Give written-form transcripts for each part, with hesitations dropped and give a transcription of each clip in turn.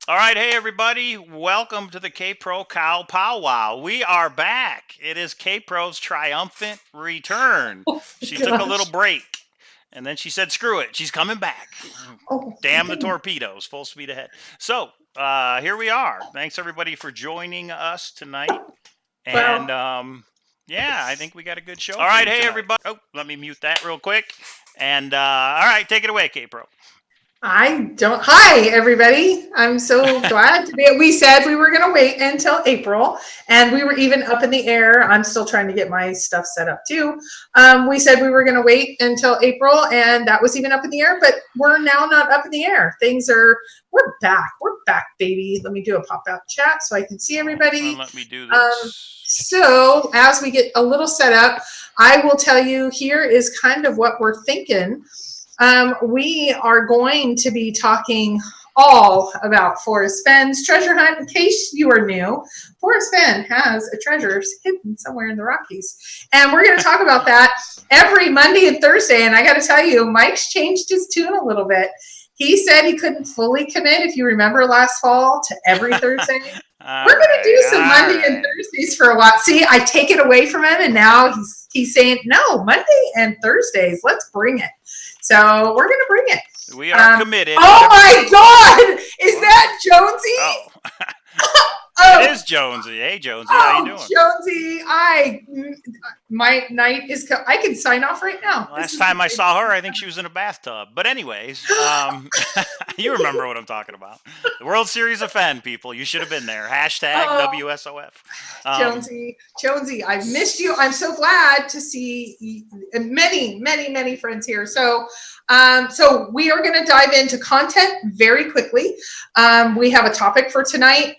All right, hey everybody, welcome to the K-Pro Cow Powwow. We are back. It is K-Pro's triumphant return. Oh my She took a little gosh. break, and then she said, "Screw it, she's coming back. Oh my Damn the goodness. torpedoes, full speed ahead." So here we are. Thanks everybody for joining us tonight, and Well, yeah, I think we got a good show. All right, hey everybody. Oh, let me mute that real quick. And all right, take it away, K-Pro. I don't. Hi, everybody. I'm so glad to be. We said we were going to wait until April, and we were even up in the air. I'm still trying to get my stuff set up too. We said we were going to wait until April, and that was even up in the air, but we're now not up in the air. We're back. We're back, baby. Let me do a pop out chat so I can see everybody. Let me do Um, this. so, as we get a little set up, I will tell you here is kind of what we're thinking. We are going to be talking all about Forrest Fenn's treasure hunt. In case you are new, Forrest Fenn has a treasure hidden somewhere in the Rockies. And we're going to talk about that every Monday and Thursday. And I got to tell you, Mike's changed his tune a little bit. He said he couldn't fully commit, if you remember last fall, to every Thursday. We're going to do some Monday and Thursdays for a while. See, I take it away from him, and now he's saying, no, Monday and Thursdays, let's bring it. So we're going to bring it. We are committed. Oh my God! Is that Jonesy? Oh. Oh, it is Jonesy. Hey, Jonesy, how you doing? Jonesy, my night is. I can sign off right now. Last time I saw her, I think she was in a bathtub. But anyways, you remember what I'm talking about. The World Series of Fenn, people. You should have been there. Hashtag WSOF. Jonesy, I've missed you. I'm so glad to see many friends here. So we are going to dive into content very quickly. We have a topic for tonight.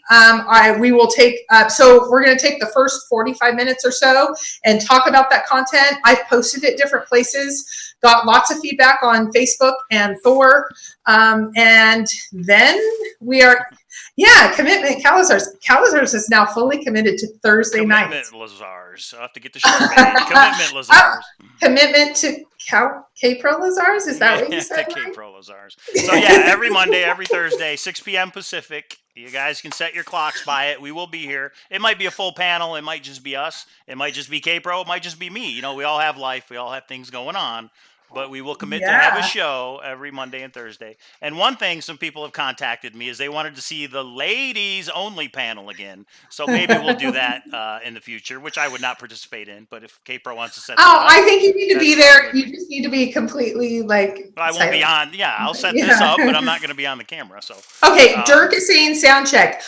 We will take, so we're going to take the first 45 minutes or so and talk about that content. I've posted it different places, got lots of feedback on Facebook and Thor. And then we are, commitment. Cowlazars is now fully committed to Thursday night. Commitment Lazars. I'll have to get the show ready. Commitment Lazars. Commitment to K-Pro Lazars? Is that what you said? K-Pro Lazars. So yeah, every Monday, every Thursday, 6 p.m. Pacific. You guys can set your clocks by it. We will be here. It might be a full panel. It might just be us. It might just be K-Pro. It might just be me. You know, we all have life. We all have things going on. But we will commit to have a show every Monday and Thursday. And one thing some people have contacted me is they wanted to see the ladies only panel again. So maybe we'll do that in the future, which I would not participate in. But if K-Pro wants to set that up, I think you need to be there. You just need to be completely like. But I won't be on. Yeah, I'll set this up, but I'm not going to be on the camera. So okay, Dirk is saying sound check.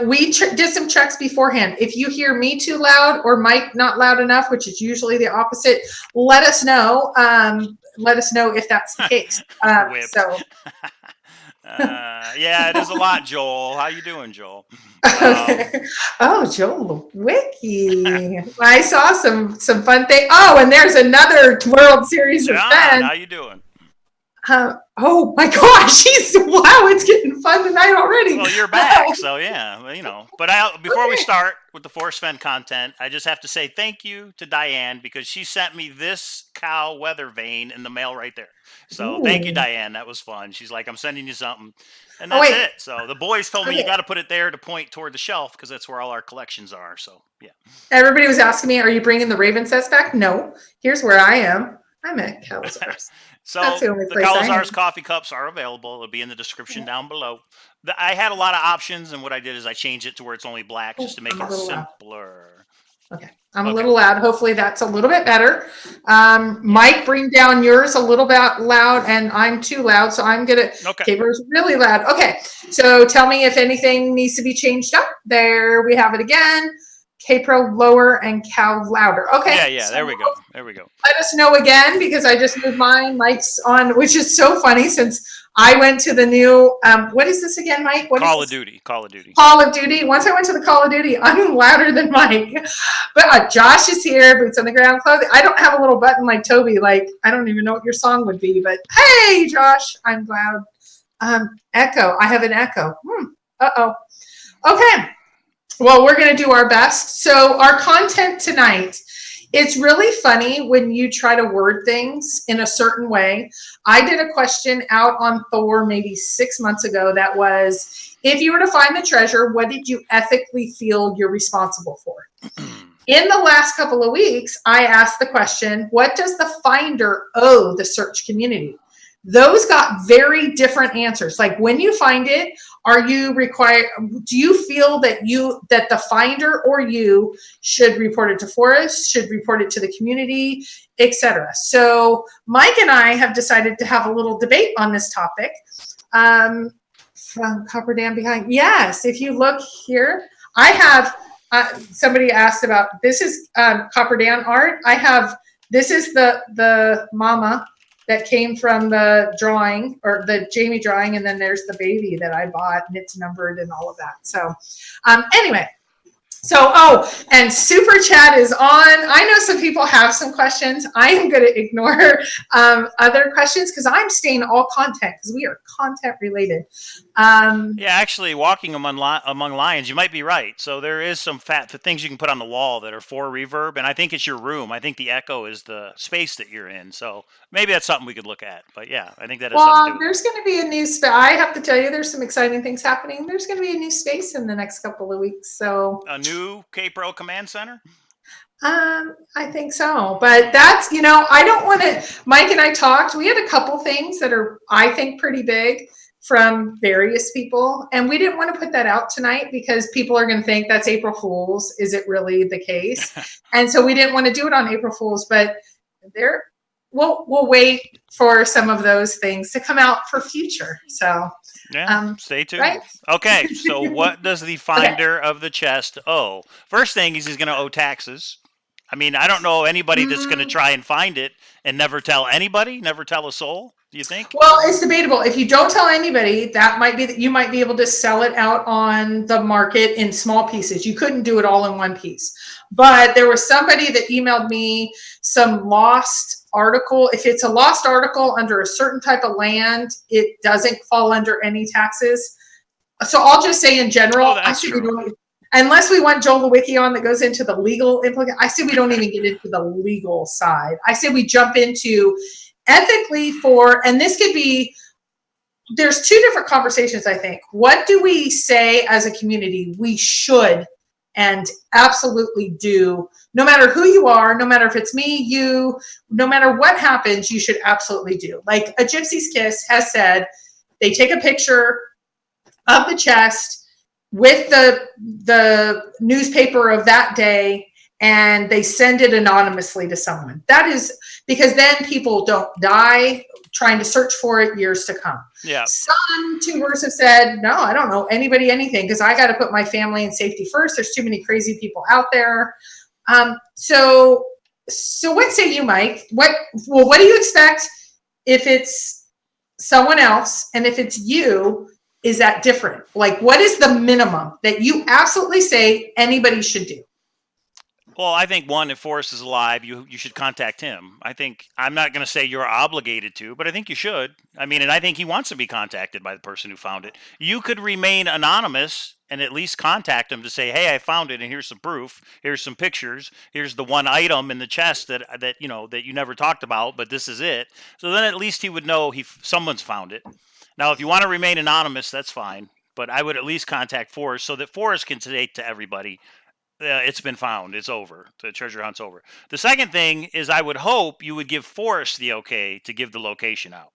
We did some checks beforehand. If you hear me too loud or Mike not loud enough, which is usually the opposite, let us know. Let us know if that's the case. Yeah, it is a lot, Joel. How you doing, Joel? Oh, Joel Wiki. I saw some fun thing. Oh, and there's another World Series of Fenn. How you doing? Oh my gosh, wow, it's getting fun tonight already. Well, you're back, so yeah, you know. But before we start with the Forrest Fenn content, I just have to say thank you to Diane because she sent me this cow weather vane in the mail right there. So thank you, Diane. That was fun. She's like, I'm sending you something. And that's it. So the boys told me you got to put it there to point toward the shelf because that's where all our collections are. So, yeah. Everybody was asking me, are you bringing the Raven sets back? No. Here's where I am. I'm at Cowlazars. So the Cowlazars coffee cups are available. It'll be in the description down below. I had a lot of options, and what I did is I changed it to where it's only black just to make it simpler. Okay. I'm a little loud. Hopefully that's a little bit better. Mike, bring down yours a little bit loud, and I'm too loud, so I'm going to... Okay. Cable's really loud. Okay. So tell me if anything needs to be changed up. There we have it again. K-Pro lower and Cow louder. Okay. Yeah, so there we go. There we go. Let us know again because I just moved mine. Mike's on, which is so funny since I went to the new, what is this again, Mike? Call of Duty. Call of Duty. Once I went to the Call of Duty, I'm louder than Mike. But Josh is here, boots on the ground clothing. I don't have a little button like Toby. Like, I don't even know what your song would be, but hey, Josh, I'm loud. Echo. I have an echo. Uh-oh. Okay. Well, we're going to do our best. So our content tonight It's really funny when you try to word things in a certain way. I did a question out on Thor maybe 6 months ago that was, if you were to find the treasure, what did you ethically feel you're responsible for? In the last couple of weeks, I asked the question, what does the finder owe the search community? Those got very different answers. Like, when you find it, are you required, do you feel that the finder or you should report it to Forrest, should report it to the community, etc.? So Mike and I have decided to have a little debate on this topic. From Copper Dam Behind. Yes, if you look here, I have somebody asked about, this is Copper Dan art. I have, this is the mama that came from the drawing, or the Jamie drawing, and then there's the baby that I bought, and it's numbered and all of that. So anyway, so, and Super Chat is on. I know some people have some questions. I am going to ignore other questions because I'm staying all content, because we are content related. Yeah, actually, walking among lions, you might be right. So there is some things you can put on the wall that are for reverb, and I think it's your room. I think the echo is the space that you're in. So maybe that's something we could look at. But yeah, I think that is something to do. There's going to be a new space. I have to tell you, there's some exciting things happening. There's going to be a new space in the next couple of weeks. So a new K-Pro Command Center? I think so. But that's, I don't want to, Mike and I talked, we had a couple things that are, I think, pretty big from various people. And we didn't want to put that out tonight because people are going to think that's April Fool's. Is it really the case? And so we didn't want to do it on April Fool's, but we'll wait for some of those things to come out for future. So yeah, stay tuned. Right? Okay, so what does the finder of the chest owe? First thing is he's going to owe taxes. I mean, I don't know anybody that's going to try and find it and never tell anybody, never tell a soul. Do you think? Well, it's debatable. If you don't tell anybody, that might be that you might be able to sell it out on the market in small pieces. You couldn't do it all in one piece. But there was somebody that emailed me some lost article. If it's a lost article under a certain type of land, it doesn't fall under any taxes. So I'll just say in general, I see we don't, unless we want Joel Lewicki on that goes into the legal implication, I say we don't even get into the legal side. I say we jump into ethically and this could be, there's two different conversations, I think. What do we say as a community we should and absolutely do, no matter who you are, no matter if it's me, you, no matter what happens, you should absolutely do. Like A Gypsy's Kiss has said, they take a picture of the chest with the newspaper of that day, and they send it anonymously to someone. That is because then people don't die trying to search for it years to come. Yeah. Some tubers have said, no, I don't know anybody anything because I got to put my family and safety first. There's too many crazy people out there. So what say you, Mike? What do you expect if it's someone else, and if it's you, is that different? Like, what is the minimum that you absolutely say anybody should do? Well, I think one, if Forrest is alive, you should contact him. I think, I'm not going to say you're obligated to, but I think you should. I mean, and I think he wants to be contacted by the person who found it. You could remain anonymous and at least contact him to say, hey, I found it and here's some proof. Here's some pictures. Here's the one item in the chest that you never talked about, but this is it. So then at least he would know someone's found it. Now, if you want to remain anonymous, that's fine. But I would at least contact Forrest so that Forrest can say to everybody, it's been found. It's over. The treasure hunt's over. The second thing is I would hope you would give Forrest the okay to give the location out.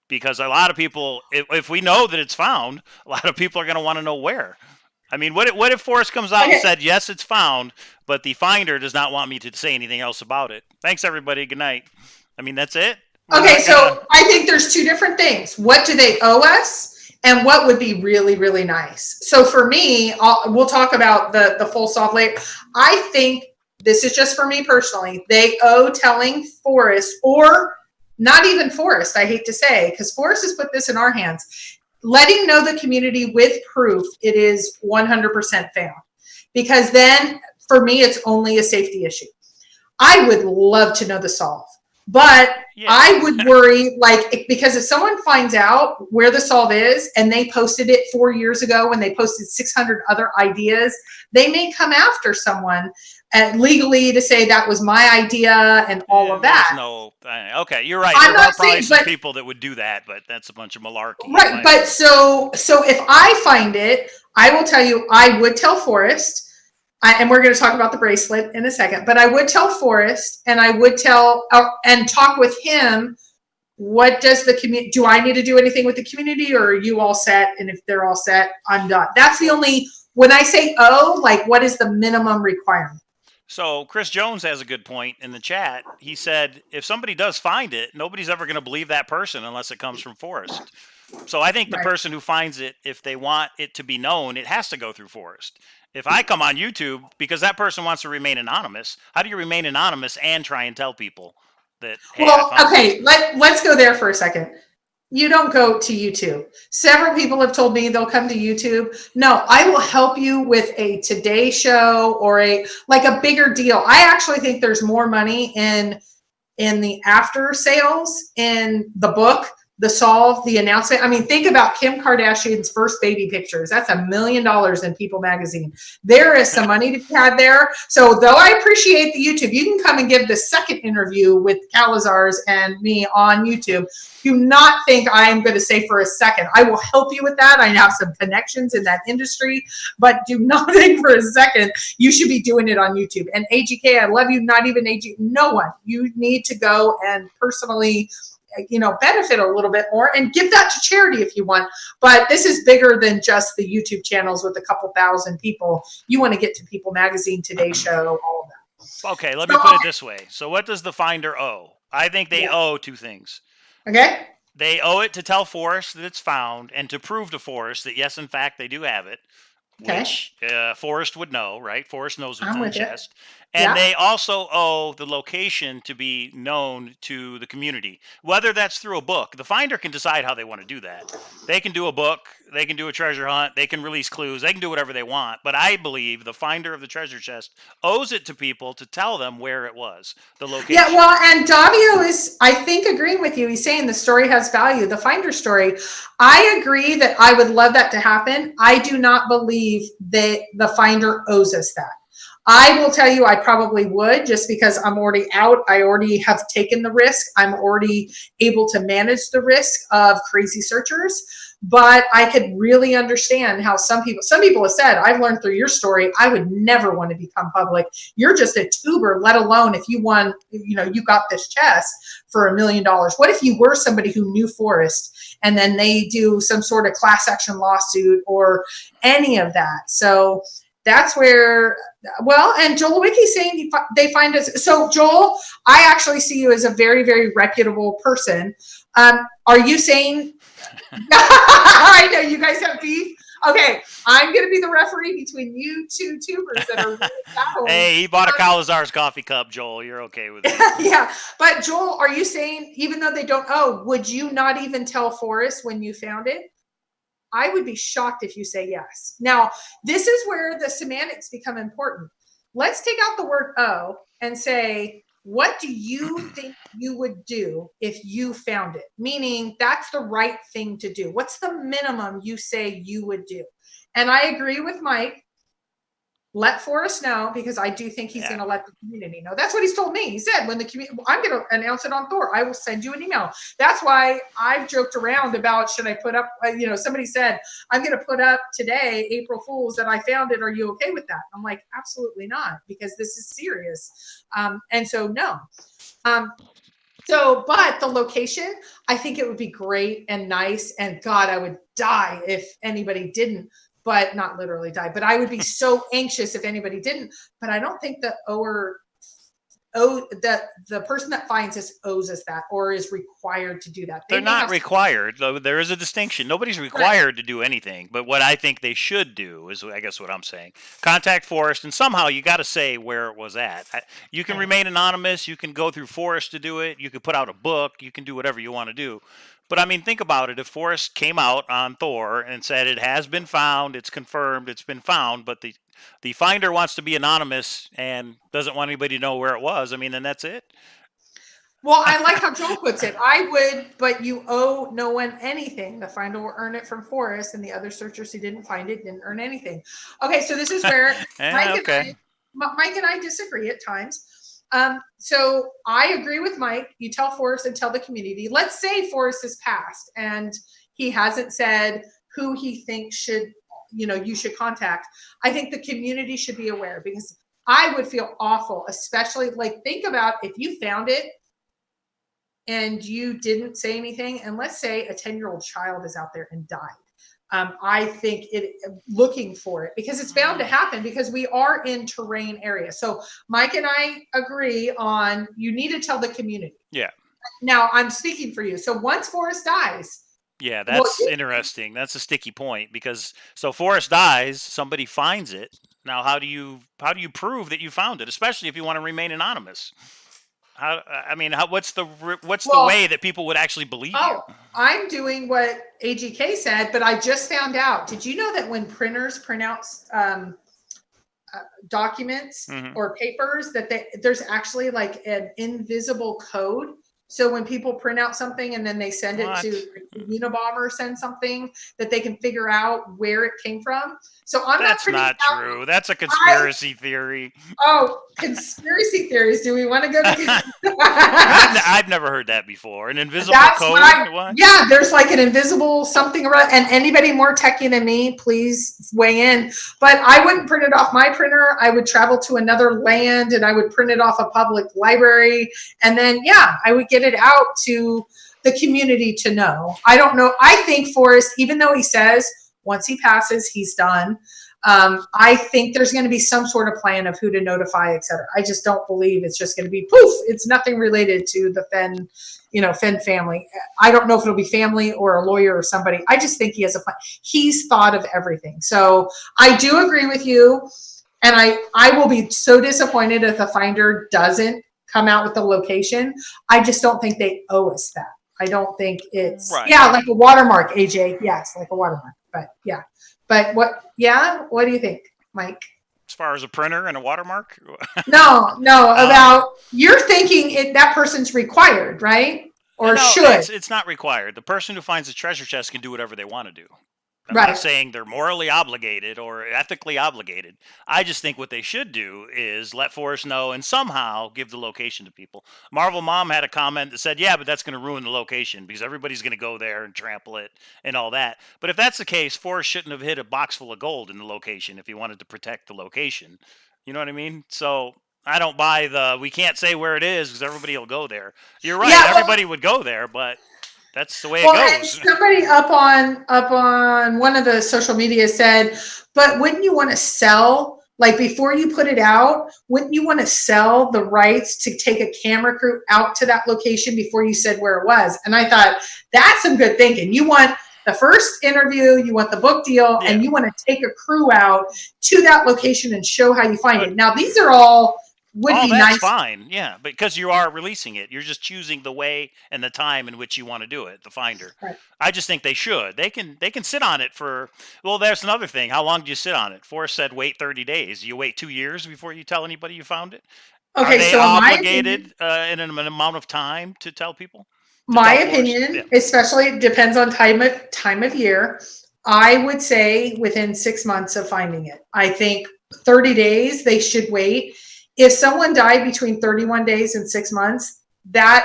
Because a lot of people, if we know that it's found, a lot of people are going to want to know where. I mean, what if Forrest comes out and said, yes, it's found, but the finder does not want me to say anything else about it? Thanks, everybody. Good night. I mean, that's it. Okay, so I think there's two different things. What do they owe us? And what would be really, really nice? So for me, we'll talk about the full solve later. I think this is just for me personally. They owe telling Forrest, or not even Forrest, I hate to say, because Forrest has put this in our hands, letting know the community with proof it is 100% found. Because then, for me, it's only a safety issue. I would love to know the solve. But yeah. I would worry, because if someone finds out where the solve is and they posted it 4 years ago when they posted 600 other ideas, they may come after someone. and legally to say that was my idea and all of There's that. no. Okay, you're right. I'm There are not probably saying, some but people that would do that, but that's a bunch of malarkey. In right, my but opinion. so if I find it, I will tell you, I would tell Forrest, and we're going to talk about the bracelet in a second, but I would tell Forrest, and I would tell and talk with him. What does the community? Do I need to do anything with the community, or are you all set? And if they're all set, I'm done. That's the only. When I say like, what is the minimum requirement? So Chris Jones has a good point in the chat. He said, if somebody does find it, nobody's ever going to believe that person unless it comes from Forrest. So I think the Right. person who finds it, if they want it to be known, it has to go through Forrest. If I come on YouTube, because that person wants to remain anonymous, how do you remain anonymous and try and tell people that, hey, I Well, found okay. this? Let's go there for a second. You don't go to YouTube. Several people have told me they'll come to YouTube. No, I will help you with a Today Show or a bigger deal. I actually think there's more money in the after sales in the book, the solve, the announcement. I mean, think about Kim Kardashian's first baby pictures. That's $1 million in People magazine. There is some money to be had there. So though I appreciate the YouTube, you can come and give the second interview with Cowlazars and me on YouTube. Do not think I'm going to say for a second, I will help you with that. I have some connections in that industry, but do not think for a second you should be doing it on YouTube. And AGK, I love you. Not even AG, no one. You need to go and personally, benefit a little bit more and give that to charity if you want. But this is bigger than just the YouTube channels with a couple thousand people. You want to get to People Magazine, Today Show, all of that. Okay, let me put it this way. So what does the finder owe? I think they owe two things. Okay. They owe it to tell Forrest that it's found and to prove to Forrest that, yes, in fact, they do have it, Okay. which Forrest would know, right? Forrest knows what's I'm in the with you. chest. And they also owe the location to be known to the community, whether that's through a book. The finder can decide how they want to do that. They can do a book, they can do a treasure hunt, they can release clues, they can do whatever they want. But I believe the finder of the treasure chest owes it to people to tell them where it was, the location. Yeah, well, and Davio is, I think, agreeing with you. He's saying the story has value, the finder story. I agree that I would love that to happen. I do not believe that the finder owes us that. I will tell you, I probably would, just because I'm already out. I already have taken the risk. I'm already able to manage the risk of crazy searchers. But I could really understand how some people have said, I've learned through your story, I would never want to become public. You're just a tuber, let alone if you won, you got this chest for $1 million. What if you were somebody who knew Forrest and then they do some sort of class action lawsuit or any of that? So that's where, and Joel Wicky's saying they find us. So Joel, I actually see you as a very, very reputable person. Are you saying, I know you guys have beef. Okay, I'm going to be the referee between you two tubers that are really battling. Hey, he bought a Cowlazars coffee cup, Joel. You're okay with it. Yeah, but Joel, are you saying, even though they don't would you not even tell Forrest when you found it? I would be shocked if you say yes. Now, this is where the semantics become important. Let's take out the word "oh" and say, what do you think you would do if you found it? Meaning that's the right thing to do. What's the minimum you say you would do? And I agree with Mike. Let Forrest know, because I do think he's going to let the community know. That's what he's told me. He said, when the community, I'm going to announce it on Thor. I will send you an email. That's why I've joked around about, should I put up, somebody said, I'm going to put up today, April Fools, that I found it. Are you okay with that? I'm like, absolutely not, because this is serious. And so, no. But the location, I think it would be great and nice. And God, I would die if anybody didn't. But not literally die. But I would be so anxious if anybody didn't. But I don't think the the person that finds us owes us that or is required to do that. They're not required. There is a distinction. Nobody's required to do anything. But what I think they should do is, I guess what I'm saying, contact Forrest, and somehow you got to say where it was at. You can remain anonymous. You can go through Forrest to do it. You can put out a book. You can do whatever you want to do. But I mean, think about it. If Forrest came out on Thor and said it has been found, it's confirmed, it's been found, but the finder wants to be anonymous and doesn't want anybody to know where it was, I mean, then that's it. Well, I like how Joel puts it. I would, but you owe no one anything. The finder will earn it from Forrest, and the other searchers who didn't find it didn't earn anything. Okay, so this is where Mike and I Mike and I disagree at times. So I agree with Mike. You tell Forrest and tell the community. Let's say Forrest is passed and he hasn't said who he thinks should, you should contact. I think the community should be aware, because I would feel awful, especially like think about if you found it and you didn't say anything, and let's say a 10-year-old child is out there and died. I think looking for it, because it's bound to happen, because we are in terrain areas. So Mike and I agree on, you need to tell the community. Yeah. Now I'm speaking for you. So once Forrest dies. Yeah, that's interesting. That's a sticky point, because so Forrest dies, somebody finds it. Now, how do you prove that you found it, especially if you want to remain anonymous? What's the way that people would actually believe you? I'm doing what AGK said, but I just found out. Did you know that when printers print out documents or papers, that there's actually like an invisible code? So when people print out something and then they send it to Unabomber, send something, that they can figure out where it came from. So That's not true. That's a conspiracy theory. Oh, conspiracy theories. Do we want to go to I've never heard that before. An invisible code? What? Yeah, there's like an invisible something around. And anybody more techie than me, please weigh in. But I wouldn't print it off my printer. I would travel to another land and I would print it off a public library. And then, I would get it out to the community to know. I don't know. I think Forrest, even though he says once he passes, he's done. I think there's going to be some sort of plan of who to notify, et cetera. I just don't believe it's just going to be poof. It's nothing related to the Fenn, Fenn family. I don't know if it'll be family or a lawyer or somebody. I just think he has a plan. He's thought of everything. So I do agree with you. And I will be so disappointed if the finder doesn't come out with the location. I just don't think they owe us that. I don't think it's, like a watermark, AJ. Yes, like a watermark. But But what do you think, Mike? As far as a printer and a watermark? No, about you're thinking that person's required, right? Or should? It's not required. The person who finds the treasure chest can do whatever they want to do. I'm not saying they're morally obligated or ethically obligated. I just think what they should do is let Forrest know and somehow give the location to people. Marvel Mom had a comment that said, but that's going to ruin the location because everybody's going to go there and trample it and all that. But if that's the case, Forrest shouldn't have hid a box full of gold in the location if he wanted to protect the location. You know what I mean? So I don't buy we can't say where it is because everybody will go there. You're right. Everybody would go there, but that's the way it goes. And somebody up on one of the social media said, but wouldn't you want to sell, like before you put it out, wouldn't you want to sell the rights to take a camera crew out to that location before you said where it was? And I thought, that's some good thinking. You want the first interview, you want the book deal, and you want to take a crew out to that location and show how you find it. Now, these are all would be nice. Fine, because you are releasing it. You're just choosing the way and the time in which you want to do it, the finder. Right. I just think they should. They can sit on it for, there's another thing. How long do you sit on it? Forrest said wait 30 days. You wait 2 years before you tell anybody you found it? Okay, are they obligated in an amount of time to tell people? My opinion, especially it depends on time of year. I would say within 6 months of finding it. I think 30 days they should wait. If someone died between 31 days and 6 months, that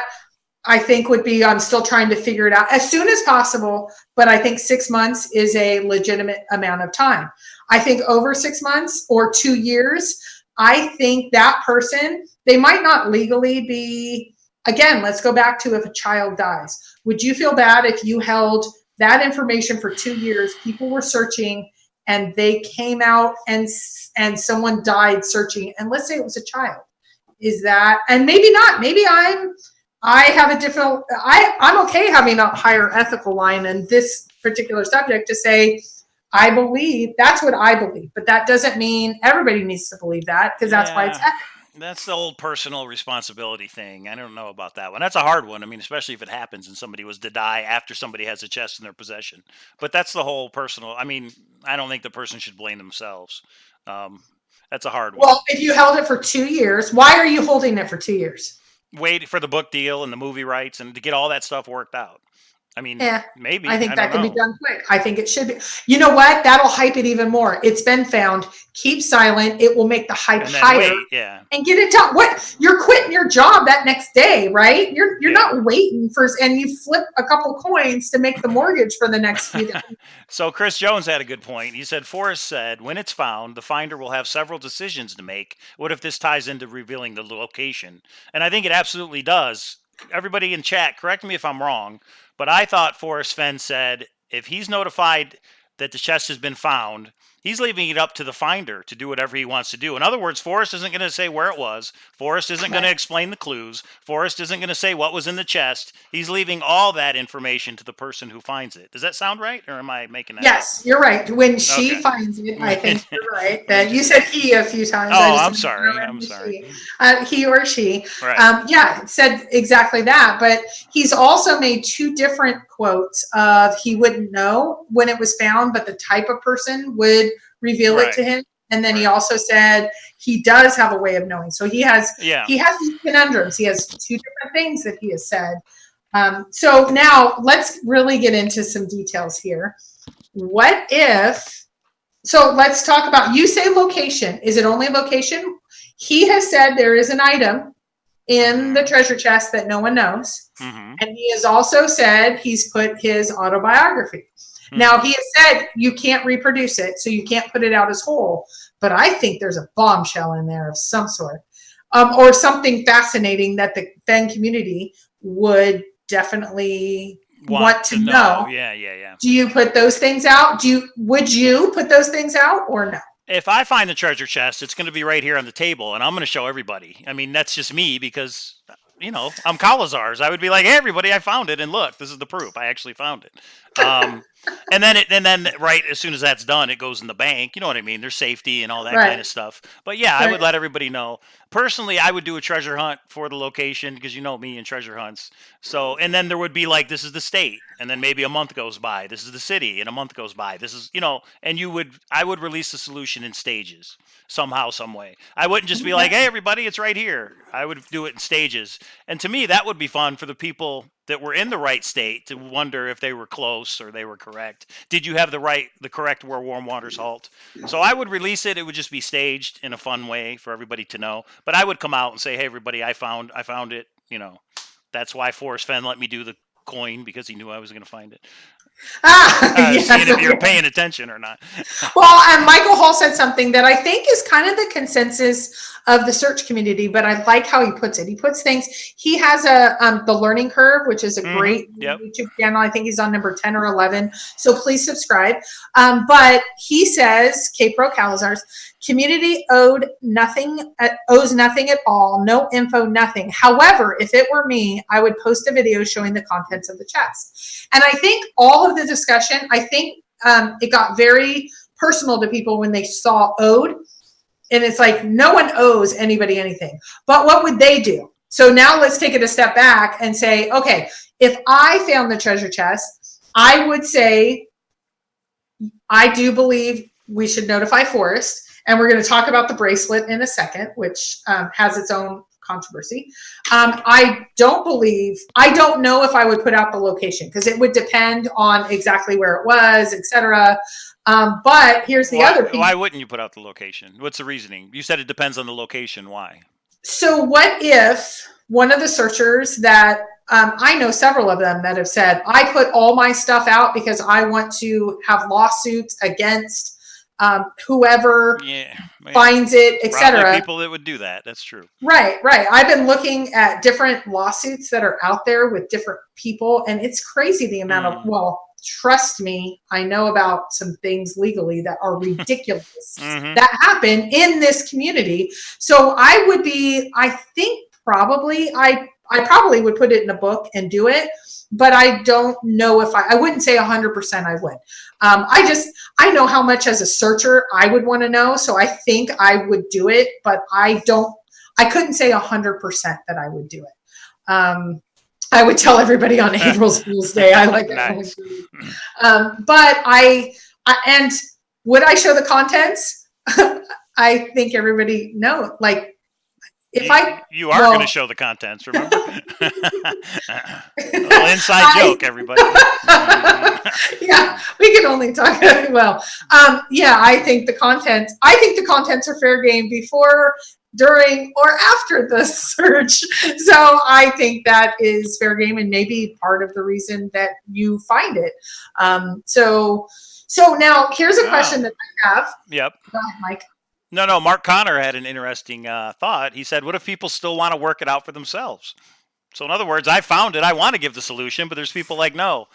I think would be, I'm still trying to figure it out as soon as possible, but I think 6 months is a legitimate amount of time. I think over 6 months or 2 years, I think that person, they might not legally be, again, let's go back to if a child dies. Would you feel bad if you held that information for 2 years, people were searching, and they came out and someone died searching, and let's say it was a child? Is that, and maybe not, maybe I have a different, I'm okay having a higher ethical line in this particular subject to say, I believe, that's what I believe, but that doesn't mean everybody needs to believe that, because that's why it's ethical. That's the old personal responsibility thing. I don't know about that one. That's a hard one. I mean, especially if it happens and somebody was to die after somebody has a chest in their possession. But that's the whole personal. I mean, I don't think the person should blame themselves. That's a hard one. Well, if you held it for 2 years, why are you holding it for 2 years? Wait for the book deal and the movie rights and to get all that stuff worked out. I mean, Yeah, maybe. I think I that don't can be know. done quick. I think it should be. You know what? That'll hype it even more. It's been found. Keep silent. It will make the hype And then higher wait. Yeah. and get it done. What? You're quitting your job that next day, right? You're Yeah. not waiting for, and you flip a couple coins to make the mortgage for the next few days. So Chris Jones had a good point. He said, Forrest said, when it's found, the finder will have several decisions to make. What if this ties into revealing the location? And I think it absolutely does. Everybody in chat, correct me if I'm wrong, but I thought Forrest Fenn said if he's notified that the chest has been found, he's leaving it up to the finder to do whatever he wants to do. In other words, Forrest isn't going to say where it was. Forrest isn't going to explain the clues. Forrest isn't going to say what was in the chest. He's leaving all that information to the person who finds it. Does that sound right, or am I making that Yes, you're right. When she Okay. finds it, I think you're right. When You said he a few times. I Oh, just I'm wanted to sorry. remember I'm sorry. he or she. Right. Yeah, it said exactly that. But he's also made two different quotes of he wouldn't know when it was found, but the type of person would reveal it Right. to him. And then he Right. also said he does have a way of knowing. So he has Yeah. these conundrums. He has two different things that he has said. So now let's really get into some details here. What if, so let's talk about, you say location. Is it only location? He has said there is an item in the treasure chest that no one knows. Mm-hmm. And he has also said he's put his autobiography. Mm-hmm. Now, he has said you can't reproduce it, so you can't put it out as whole. But I think there's a bombshell in there of some sort, or something fascinating that the Fenn community would definitely want to know. Yeah. Do you put those things out? Would you put those things out or no? If I find the treasure chest, it's going to be right here on the table, and I'm going to show everybody. I mean, that's just me because, you know, I'm Cowlazars. I would be like, hey, everybody, I found it, and look, this is the proof. I actually found it. And then right as soon as that's done, it goes in the bank. You know what I mean? There's safety and all that kind of stuff. But yeah, I would let everybody know. Personally, I would do a treasure hunt for the location because you know me and treasure hunts. So, and then there would be like, this is the state, and then maybe a month goes by. This is the city, and a month goes by. This is, you know, and I would release the solution in stages somehow, some way. I wouldn't just be like, hey, everybody, it's right here. I would do it in stages. And to me, that would be fun for the people that were in the right state to wonder if they were close or they were correct. Did you have the correct where warm waters halt? So I would release it. It would just be staged in a fun way for everybody to know. But I would come out and say, hey, everybody, I found it. You know, that's why Forrest Fenn let me do the coin, because he knew I was going to find it. Yes. Seeing if you're paying attention or not. Well, and Michael Hall said something that I think is kind of the consensus of the search community, but I like how he puts it. He puts things, he has the Learning Curve, which is a great YouTube channel. I think he's on number 10 or 11. So please subscribe. But he says, K-Pro Cowlazars, community owes nothing at all, no info, nothing. However, if it were me, I would post a video showing the contents of the chest. And I think all of the discussion, it got very personal to people when they saw owed. And it's like, no one owes anybody anything. But what would they do? So now let's take it a step back and say, okay, if I found the treasure chest, I would say, I do believe we should notify Forrest. And we're going to talk about the bracelet in a second, which has its own controversy. I don't know if I would put out the location because it would depend on exactly where it was, etc. But here's the other piece. Why wouldn't you put out the location? What's the reasoning? You said it depends on the location. Why? So what if one of the searchers that I know several of them that have said, I put all my stuff out because I want to have lawsuits against whoever finds it, etc. People that would do that. That's true. Right. I've been looking at different lawsuits that are out there with different people, and it's crazy the amount of, well, trust me, I know about some things legally that are ridiculous that happen in this community. So I probably would put it in a book and do it, but I don't know if I wouldn't say 100% I would. I know how much as a searcher I would want to know. So I think I would do it, but I couldn't say 100% that I would do it. I would tell everybody on April Fool's Day. I like nice. But and would I show the contents? I think everybody know, like, if I, You are going to well, show the contents, remember? A little inside joke, everybody. yeah, we can only talk. Well, yeah, I think the contents are fair game before, during, or after the search. So I think that is fair game, and maybe part of the reason that you find it. So now here's a question that I have. Yep. Go ahead, Mike. No. Mark Connor had an interesting thought. He said, "What if people still want to work it out for themselves?" So in other words, I found it. I want to give the solution, but there's people like no.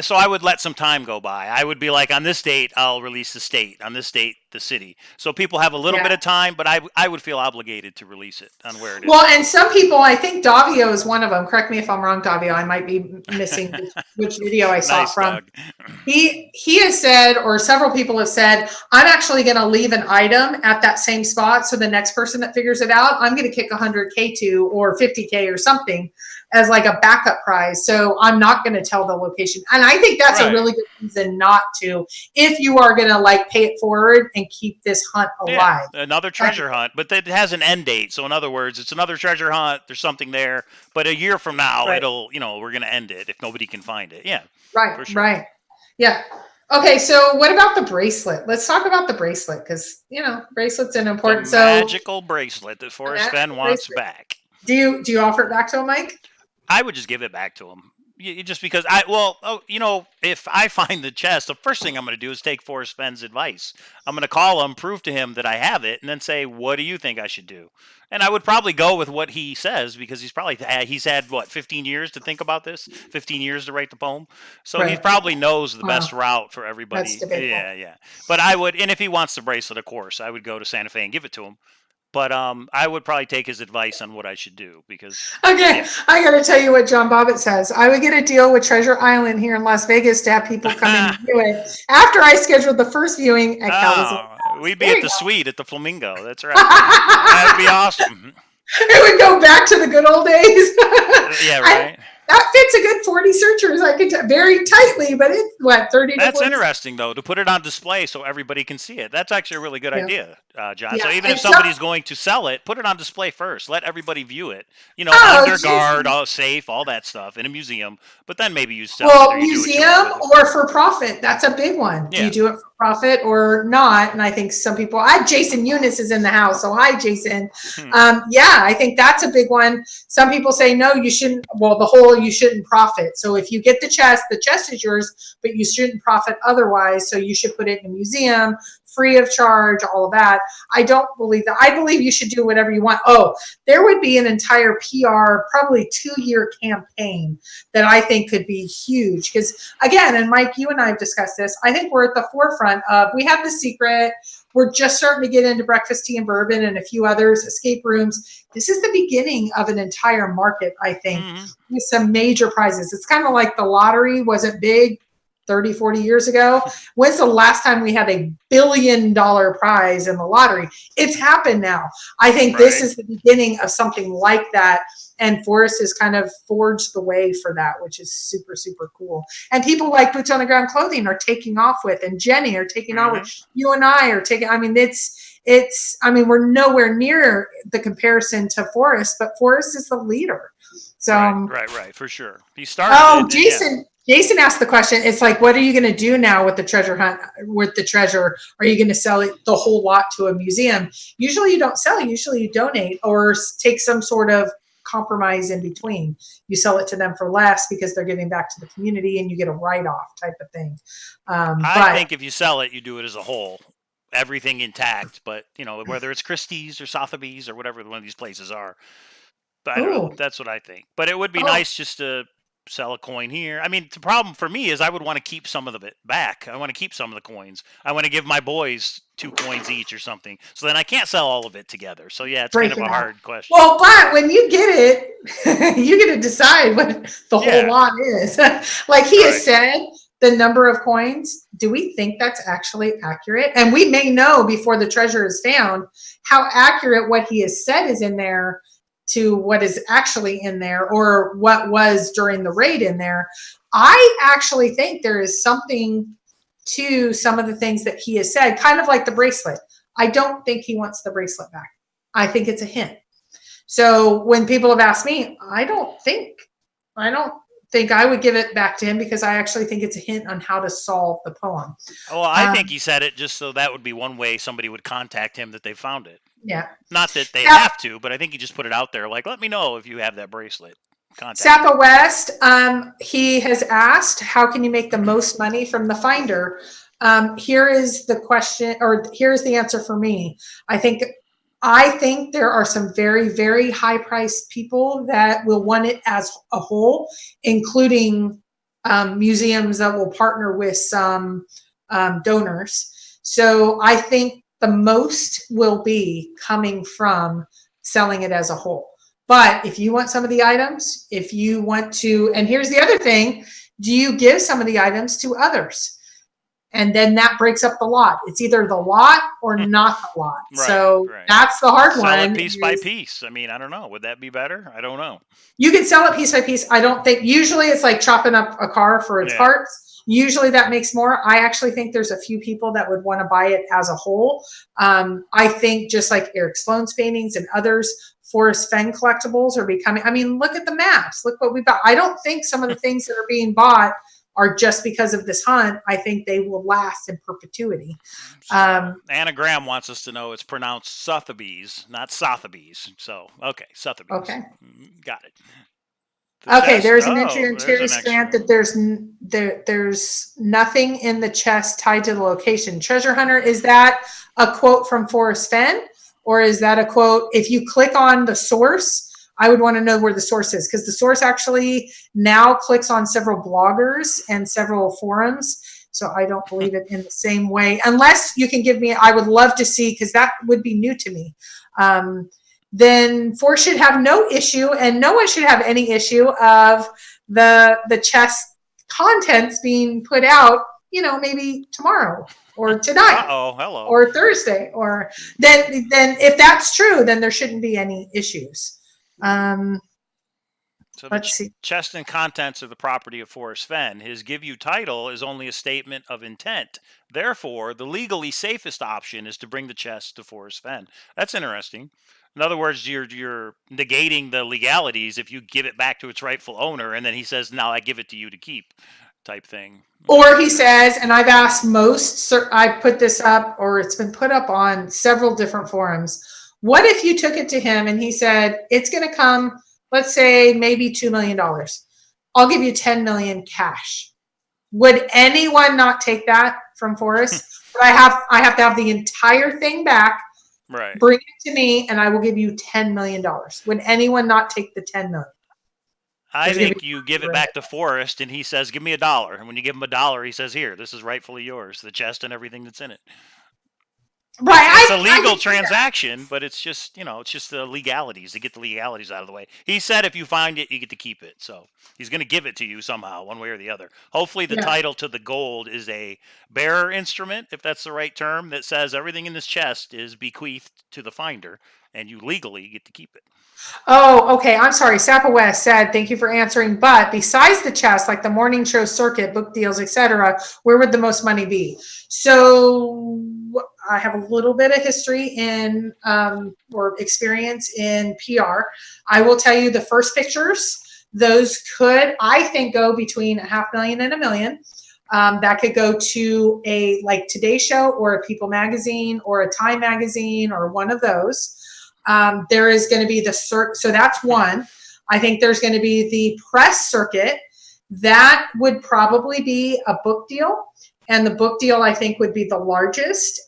So I would let some time go by. I would be like, on this date, I'll release the state. On this date, the city. So people have a little bit of time, but I would feel obligated to release it on where it is. Well, and some people, I think Davio is one of them. Correct me if I'm wrong, Davio. I might be missing which video I saw Nice, it from. Doug. He has said, or several people have said, I'm actually going to leave an item at that same spot. So the next person that figures it out, I'm going to kick 100K to, or 50K or something, as like a backup prize. So I'm not going to tell the location. And I think that's a really good reason not to, if you are going to like pay it forward and keep this hunt alive. Yeah, another treasure hunt, but it has an end date. So in other words, it's another treasure hunt. There's something there, but a year from now, it'll, we're going to end it if nobody can find it. Yeah. Right. For sure. Right. Yeah. Okay. So what about the bracelet? Let's talk about the bracelet, because, bracelet's an important, magical bracelet that Forrest Fenn wants back. Do you offer it back to him, Mike? I would just give it back to him. Just because if I find the chest, the first thing I'm going to do is take Forrest Fenn's advice. I'm going to call him, prove to him that I have it, and then say, what do you think I should do? And I would probably go with what he says, because he's had 15 years to think about this, 15 years to write the poem. So he probably knows the best route for everybody. That's debatable. Yeah. But I would, and if he wants the bracelet, of course, I would go to Santa Fe and give it to him. But I would probably take his advice on what I should do, because. Okay, I got to tell you what John Bobbitt says. I would get a deal with Treasure Island here in Las Vegas to have people come in and view it after I scheduled the first viewing at Cowlazars. We'd be at the suite at the Flamingo. That's right. That'd be awesome. It would go back to the good old days. Yeah, right. That fits a good 40 searchers. I could very tightly, but it's 30. That's interesting, though, to put it on display so everybody can see it. That's actually a really good idea, John. Yeah. So even if somebody's going to sell it, put it on display first. Let everybody view it. Under guard, all safe, all that stuff in a museum. But then maybe you sell it. Well, museum or for profit. That's a big one. Yeah. Do you do it for profit or not? And I think some people. Jason Yunus is in the house, so hi, Jason. I think that's a big one. Some people say no, you shouldn't. Well, you shouldn't profit. So if you get the chest is yours, but you shouldn't profit otherwise. So you should put it in a museum, free of charge, all of that. I don't believe that. I believe you should do whatever you want. Oh, there would be an entire PR, probably 2-year campaign that I think could be huge. Because again, and Mike, you and I have discussed this, I think we're at the forefront of, we have The Secret. We're just starting to get into breakfast, tea, and bourbon and a few others, escape rooms. This is the beginning of an entire market, I think, with some major prizes. It's kind of like the lottery wasn't big 30, 40 years ago. When's the last time we had $1 billion prize in the lottery? It's happened now. I think this is the beginning of something like that. And Forrest has kind of forged the way for that, which is super, super cool. And people like Boots on the Ground Clothing are taking off with, and Jenny are taking off with, you and I are taking, we're nowhere near the comparison to Forrest, but Forrest is the leader. So right, for sure. He started. Jason asked the question. It's like, what are you going to do now with the treasure hunt, with the treasure? Are you going to sell it, the whole lot, to a museum? Usually you don't sell. Usually you donate or take some sort of compromise in between. You sell it to them for less because they're giving back to the community, and you get a write-off type of thing. I think if you sell it, you do it as a whole, everything intact. But whether it's Christie's or Sotheby's or whatever one of these places are, but I don't know. That's what I think. But it would be nice just to sell a coin here. I mean, the problem for me is I would want to keep some of it back. I want to keep some of the coins. I want to give my boys 2 coins each or something. So then I can't sell all of it together. So yeah, it's kind of a hard question. Well, but when you get it, you get to decide what the whole lot is. Like he has said, the number of coins, do we think that's actually accurate? And we may know before the treasure is found how accurate what he has said is in there to what is actually in there, or what was during the raid in there. I actually think there is something to some of the things that he has said, kind of like the bracelet. I don't think he wants the bracelet back. I think it's a hint. So when people have asked me, I don't think I would give it back to him because I actually think it's a hint on how to solve the poem. Well, I think he said it just so that would be one way somebody would contact him that they found it. Yeah. Not that they have to, but I think he just put it out there like, let me know if you have that bracelet. Sapa West, he has asked, how can you make the most money from the finder? Here is the question, or here's the answer for me. I think there are some very, very high priced people that will want it as a whole, including museums that will partner with some donors. So I think the most will be coming from selling it as a whole. But if you want some of the items, if you want to, and here's the other thing, do you give some of the items to others? And then that breaks up the lot. It's either the lot or not the lot. Right, so that's the hard one. Sell it piece by piece. I mean, I don't know. Would that be better? I don't know. You can sell it piece by piece. I don't think, usually it's like chopping up a car for its parts. Usually that makes more. I actually think there's a few people that would want to buy it as a whole. I think just like Eric Sloan's paintings and others, Forrest Fenn collectibles are becoming, I mean, look at the maps. Look what we've got. I don't think some of the things that are being bought are just because of this hunt. I think they will last in perpetuity. Anna Graham wants us to know it's pronounced Sotheby's, not Sotheby's. So, okay, Sotheby's. Okay. Got it. Okay, there's an entry in Terry's grant that there's nothing in the chest tied to the location. Treasure Hunter, is that a quote from Forrest Fenn? Or is that a quote? If you click on the source, I would want to know where the source is, because the source actually now clicks on several bloggers and several forums. So I don't believe it in the same way, unless you can give me, I would love to see, because that would be new to me. Then Forrest should have no issue, and no one should have any issue of the chest contents being put out, maybe tomorrow or tonight or Thursday, or then if that's true, then there shouldn't be any issues. So let's see. Chest and contents are the property of Forrest Fenn. His give you title is only a statement of intent. Therefore, the legally safest option is to bring the chest to Forrest Fenn. That's interesting. In other words, you're negating the legalities if you give it back to its rightful owner, and then he says, now I give it to you to keep, type thing. Or he says, and I've asked I put this up, or it's been put up on several different forums. What if you took it to him and he said, it's going to come, let's say maybe $2 million. I'll give you 10 million cash. Would anyone not take that from Forrest? But I have to have the entire thing back. Right. Bring it to me and I will give you $10 million. Would anyone not take the 10 million? I think you give it back to Forrest and he says, give me $1. And when you give him $1, he says, here, this is rightfully yours, the chest and everything that's in it. Right. It's a legal transaction, but it's just, it's just the legalities, to get the legalities out of the way. He said if you find it, you get to keep it. So he's going to give it to you somehow, one way or the other. Hopefully the title to the gold is a bearer instrument, if that's the right term, that says everything in this chest is bequeathed to the finder, and you legally get to keep it. Oh, okay. I'm sorry. Sapa West said, thank you for answering. But besides the chest, like the morning show circuit, book deals, etc., where would the most money be? So I have a little bit of history in or experience in PR. I will tell you the first pictures, those could, I think, go between $500,000 and $1 million. That could go to a like Today Show or a People magazine or a Time magazine or one of those. There is going to be the so that's one. I think there's going to be the press circuit. That would probably be a book deal. And the book deal, I think, would be the largest.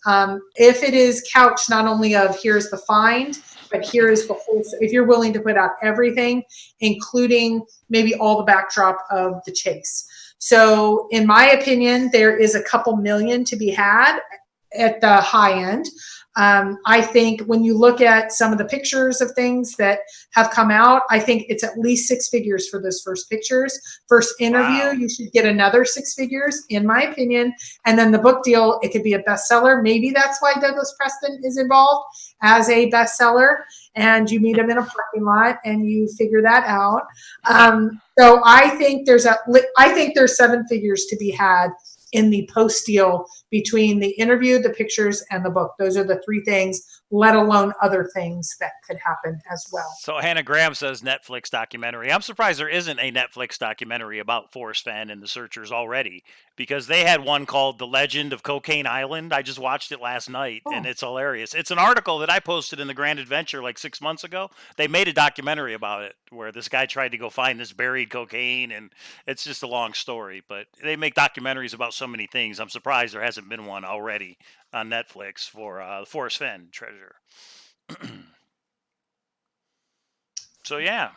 If it is couched not only of here's the find, but here is the whole, if you're willing to put out everything, including maybe all the backdrop of the chase. So in my opinion, there is a couple million to be had at the high end. I think when you look at some of the pictures of things that have come out, I think it's at least 6 figures for those first pictures. First interview, wow. You should get another 6 figures, in my opinion. And then the book deal, it could be a bestseller. Maybe that's why Douglas Preston is involved as a bestseller. And you meet him in a parking lot and you figure that out. So I think there's 7 figures to be had in the post deal between the interview, the pictures, and the book. Those are the three things, let alone other things that could happen as well. So Hannah Graham says Netflix documentary. I'm surprised there isn't a Netflix documentary about Forrest Fenn and the Searchers already, because they had one called The Legend of Cocaine Island. I just watched it last night, and it's hilarious. It's an article that I posted in the Grand Adventure like 6 months ago. They made a documentary about it where this guy tried to go find this buried cocaine, and it's just a long story. But they make documentaries about so many things. I'm surprised there hasn't been one already on Netflix for Forrest Fenn treasure. So yeah.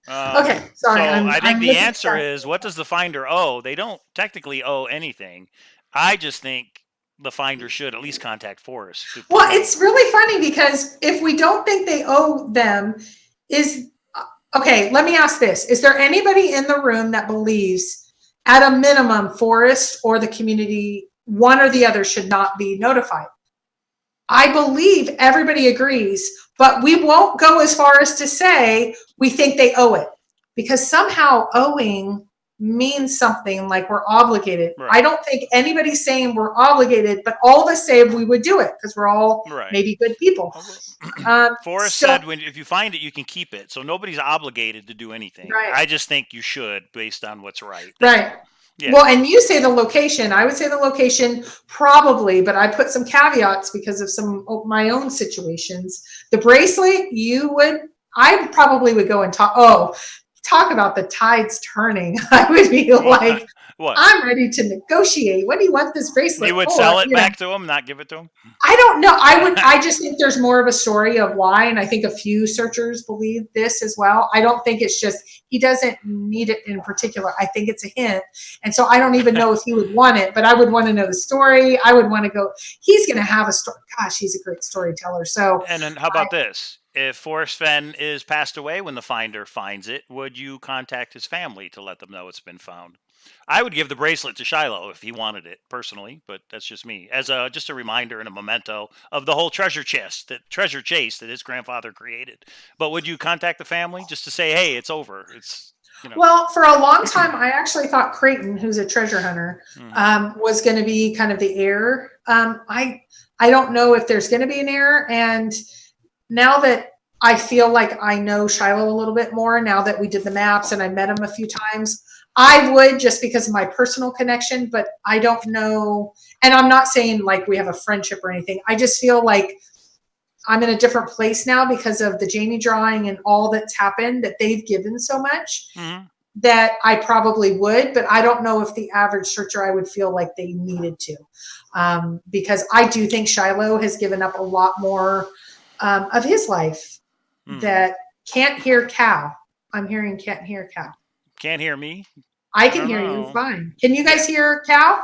Okay, sorry. So I think I'm the answer is, what does the finder owe? They don't technically owe anything. I just think the finder should at least contact Forrest. Well, it's really funny because if we don't think they owe them, okay, let me ask this. Is there anybody in the room that believes at a minimum Forrest or the community, one or the other, should not be notified? I believe everybody agrees, but we won't go as far as to say we think they owe it, because somehow owing means something, like we're obligated. Right. I don't think anybody's saying we're obligated, but all of us say we would do it because we're all maybe good people. Forrest said, if you find it, you can keep it. So nobody's obligated to do anything. Right. I just think you should, based on what's right. Right. Yeah. Well, and you say the location. I would say the location probably, but I put some caveats because of some of my own situations. The bracelet, I probably would go and talk about the tides turning. I would be like, what? I'm ready to negotiate. What do you want this bracelet for? You would sell it back to him, not give it to him? I don't know. I just think there's more of a story of why. And I think a few searchers believe this as well. I don't think it's just, he doesn't need it in particular. I think it's a hint. And so I don't even know if he would want it, but I would want to know the story. I would want to go, he's going to have a story. Gosh, he's a great storyteller. So, and then how about this? If Forrest Fenn is passed away when the finder finds it, would you contact his family to let them know it's been found? I would give the bracelet to Shiloh if he wanted it personally, but that's just me. As just a reminder and a memento of the whole treasure chase that his grandfather created. But would you contact the family just to say, hey, it's over? It's, you know. Well, for a long time, I actually thought Creighton, who's a treasure hunter, was going to be kind of the heir. I don't know if there's going to be an heir, and now that I feel like I know Shiloh a little bit more, now that we did the maps and I met him a few times, I would, just because of my personal connection, but I don't know. And I'm not saying like we have a friendship or anything. I just feel like I'm in a different place now because of the Jamie drawing and all that's happened, that they've given so much that I probably would, but I don't know if the average searcher, I would feel like they needed to, because I do think Shiloh has given up a lot more of his life that can't hear cow. I'm hearing can't hear cow. Can't hear me? I can hear you fine. Can you guys hear cow?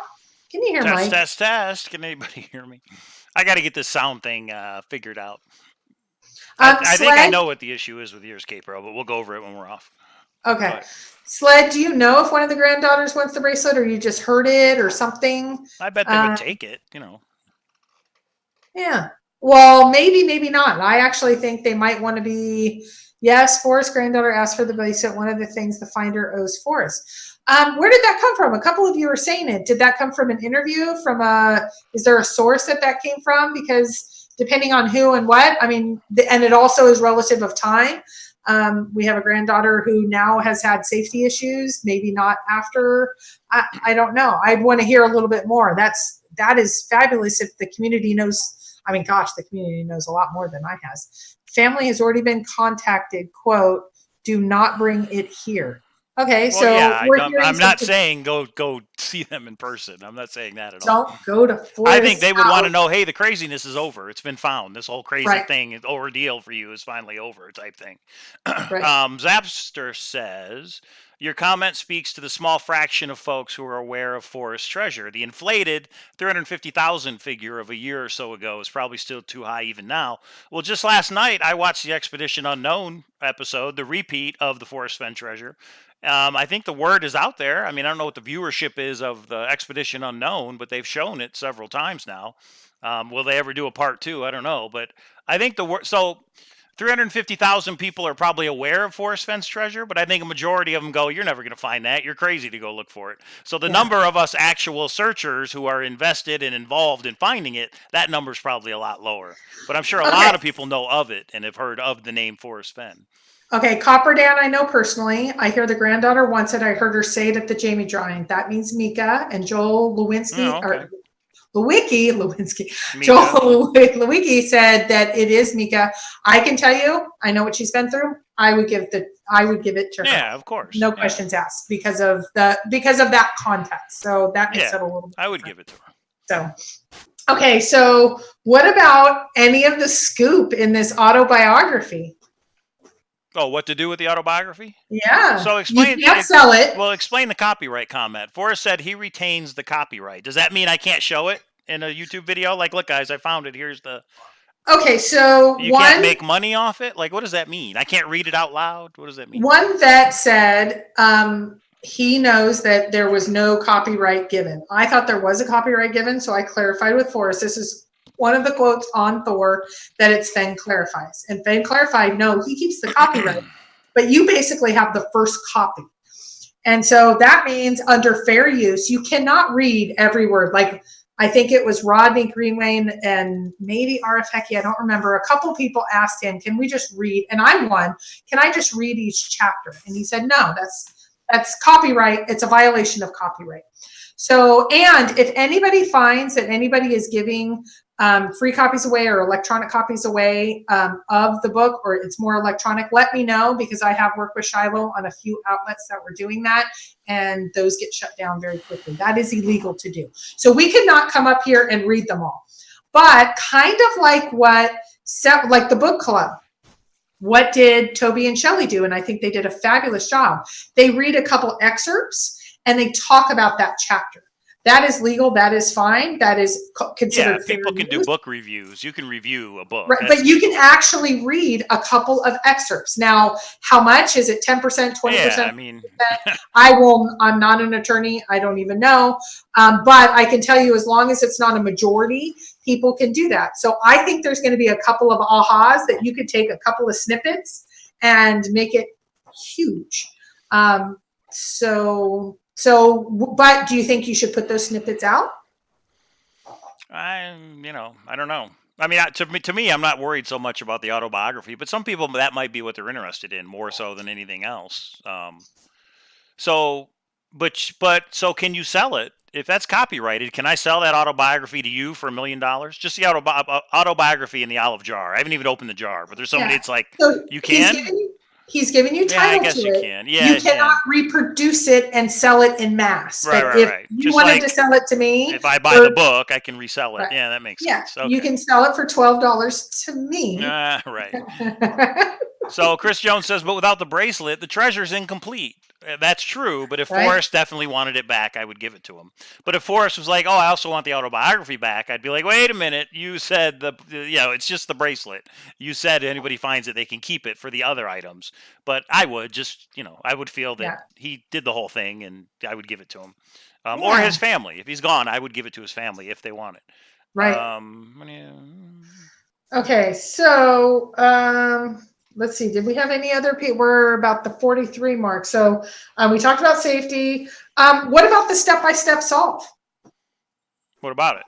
Can you hear Mike? Test. Can anybody hear me? I got to get this sound thing figured out. I think I know what the issue is with yours, K-Pro, but we'll go over it when we're off. Okay. Sled, do you know if one of the granddaughters wants the bracelet, or you just heard it or something? I bet they would take it, Yeah. Well, maybe not. I actually think they might want to be, yes, Forrest's granddaughter asked for the bracelet. One of the things the finder owes Forrest. Where did that come from? A couple of you are saying it. Did that come from an interview? Is there a source that came from? Because depending on who and what, I mean, and it also is relative of time. We have a granddaughter who now has had safety issues, maybe not after. I don't know. I'd want to hear a little bit more. That is fabulous if the community knows. I mean, gosh, the community knows a lot more than I has. Family has already been contacted, quote, do not bring it here. Okay, well, so yeah, I'm not saying go see them in person. I'm not saying that at all. Don't go to Forrest. I think they would want to know, hey, the craziness is over. It's been found. This whole crazy thing, ordeal for you is finally over, type thing. Zapster says, your comment speaks to the small fraction of folks who are aware of Forrest treasure. The inflated 350,000 figure of a year or so ago is probably still too high even now. Well, just last night, I watched the Expedition Unknown episode, the repeat of the Forrest Fenn treasure. I think the word is out there. I mean, I don't know what the viewership is of the Expedition Unknown, but they've shown it several times now. Will they ever do a part 2? I don't know. But I think the word... So 350,000 people are probably aware of Forrest Fenn's treasure, but I think a majority of them go, "You're never going to find that. You're crazy to go look for it." So the number of us actual searchers who are invested and involved in finding it, that number's probably a lot lower. But I'm sure a lot of people know of it and have heard of the name Forrest Fenn. Okay, Copper Dan, I know personally. I hear the granddaughter wants it. I heard her say it at the Jamie drawing. That means Mika and Joel Lewinsky, or Lewinsky. Joel Lewicki said that it is Mika. I can tell you, I know what she's been through. I would give it to her. Yeah, of course. No questions asked because of that context. So that makes it a little bit I would give it to her. So, okay. So what about any of the scoop in this autobiography? Oh, what to do with the autobiography? Yeah. So explain. You can't sell it. Well, explain the copyright comment. Forrest said he retains the copyright. Does that mean I can't show it in a YouTube video? Like, look, guys, I found it. Here's the. Okay, so you can't make money off it. Like, what does that mean? I can't read it out loud. What does that mean? One vet said he knows that there was no copyright given. I thought there was a copyright given, so I clarified with Forrest. This is one of the quotes on Thor that it's Fenn clarifies. And Fenn clarified, no, he keeps the copyright, but you basically have the first copy. And so that means under fair use, you cannot read every word. Like, I think it was Rodney Greenway and maybe RF Hecky, I don't remember. A couple people asked him, can we just read? And I'm one, can I just read each chapter? And he said, no, that's copyright. It's a violation of copyright. So, and if anybody finds that anybody is giving free copies away or electronic copies away of the book, or it's more electronic, let me know, because I have worked with Shiloh on a few outlets that were doing that, and those get shut down very quickly. That is illegal to do. So we could not come up here and read them all. But kind of like like the book club, what did Toby and Shelley do? And I think they did a fabulous job. They read a couple excerpts and they talk about that chapter. That is legal. That is fine. That is considered. Yeah, people can do book reviews. You can review a book. Right, but you can actually read a couple of excerpts. Now, how much? Is it 10%, 20%? Yeah, I mean, I'm not an attorney. I don't even know. But I can tell you, as long as it's not a majority, people can do that. So I think there's going to be a couple of ahas that you could take a couple of snippets and make it huge. But do you think you should put those snippets out? I don't know. I mean, to me, I'm not worried so much about the autobiography, but some people, that might be what they're interested in more so than anything else. So can you sell it? If that's copyrighted, can I sell that autobiography to you for $1 million? Just the autobiography in the olive jar. I haven't even opened the jar, but there's somebody. It's like, so you can. He's giving you title I guess to you it. can. Yeah, you cannot reproduce it and sell it in mass. Right, but right. If you wanted to sell it to me, if I buy the book, I can resell it. Right. Yeah, that makes sense. Okay. You can sell it for $12 to me. Right. So Chris Jones says, but without the bracelet, the treasure's incomplete. That's true, but if Forrest definitely wanted it back, I would give it to him. But if Forrest was like, oh, I also want the autobiography back, I'd be like, wait a minute, you said it's just the bracelet. You said anybody finds it, they can keep it for the other items. But I would I would feel that he did the whole thing, and I would give it to him. Or his family. If he's gone, I would give it to his family if they want it. Right. Okay, so... let's see. Did we have any other people? We're about the 43 mark. So we talked about safety. What about the step-by-step solve? What about it?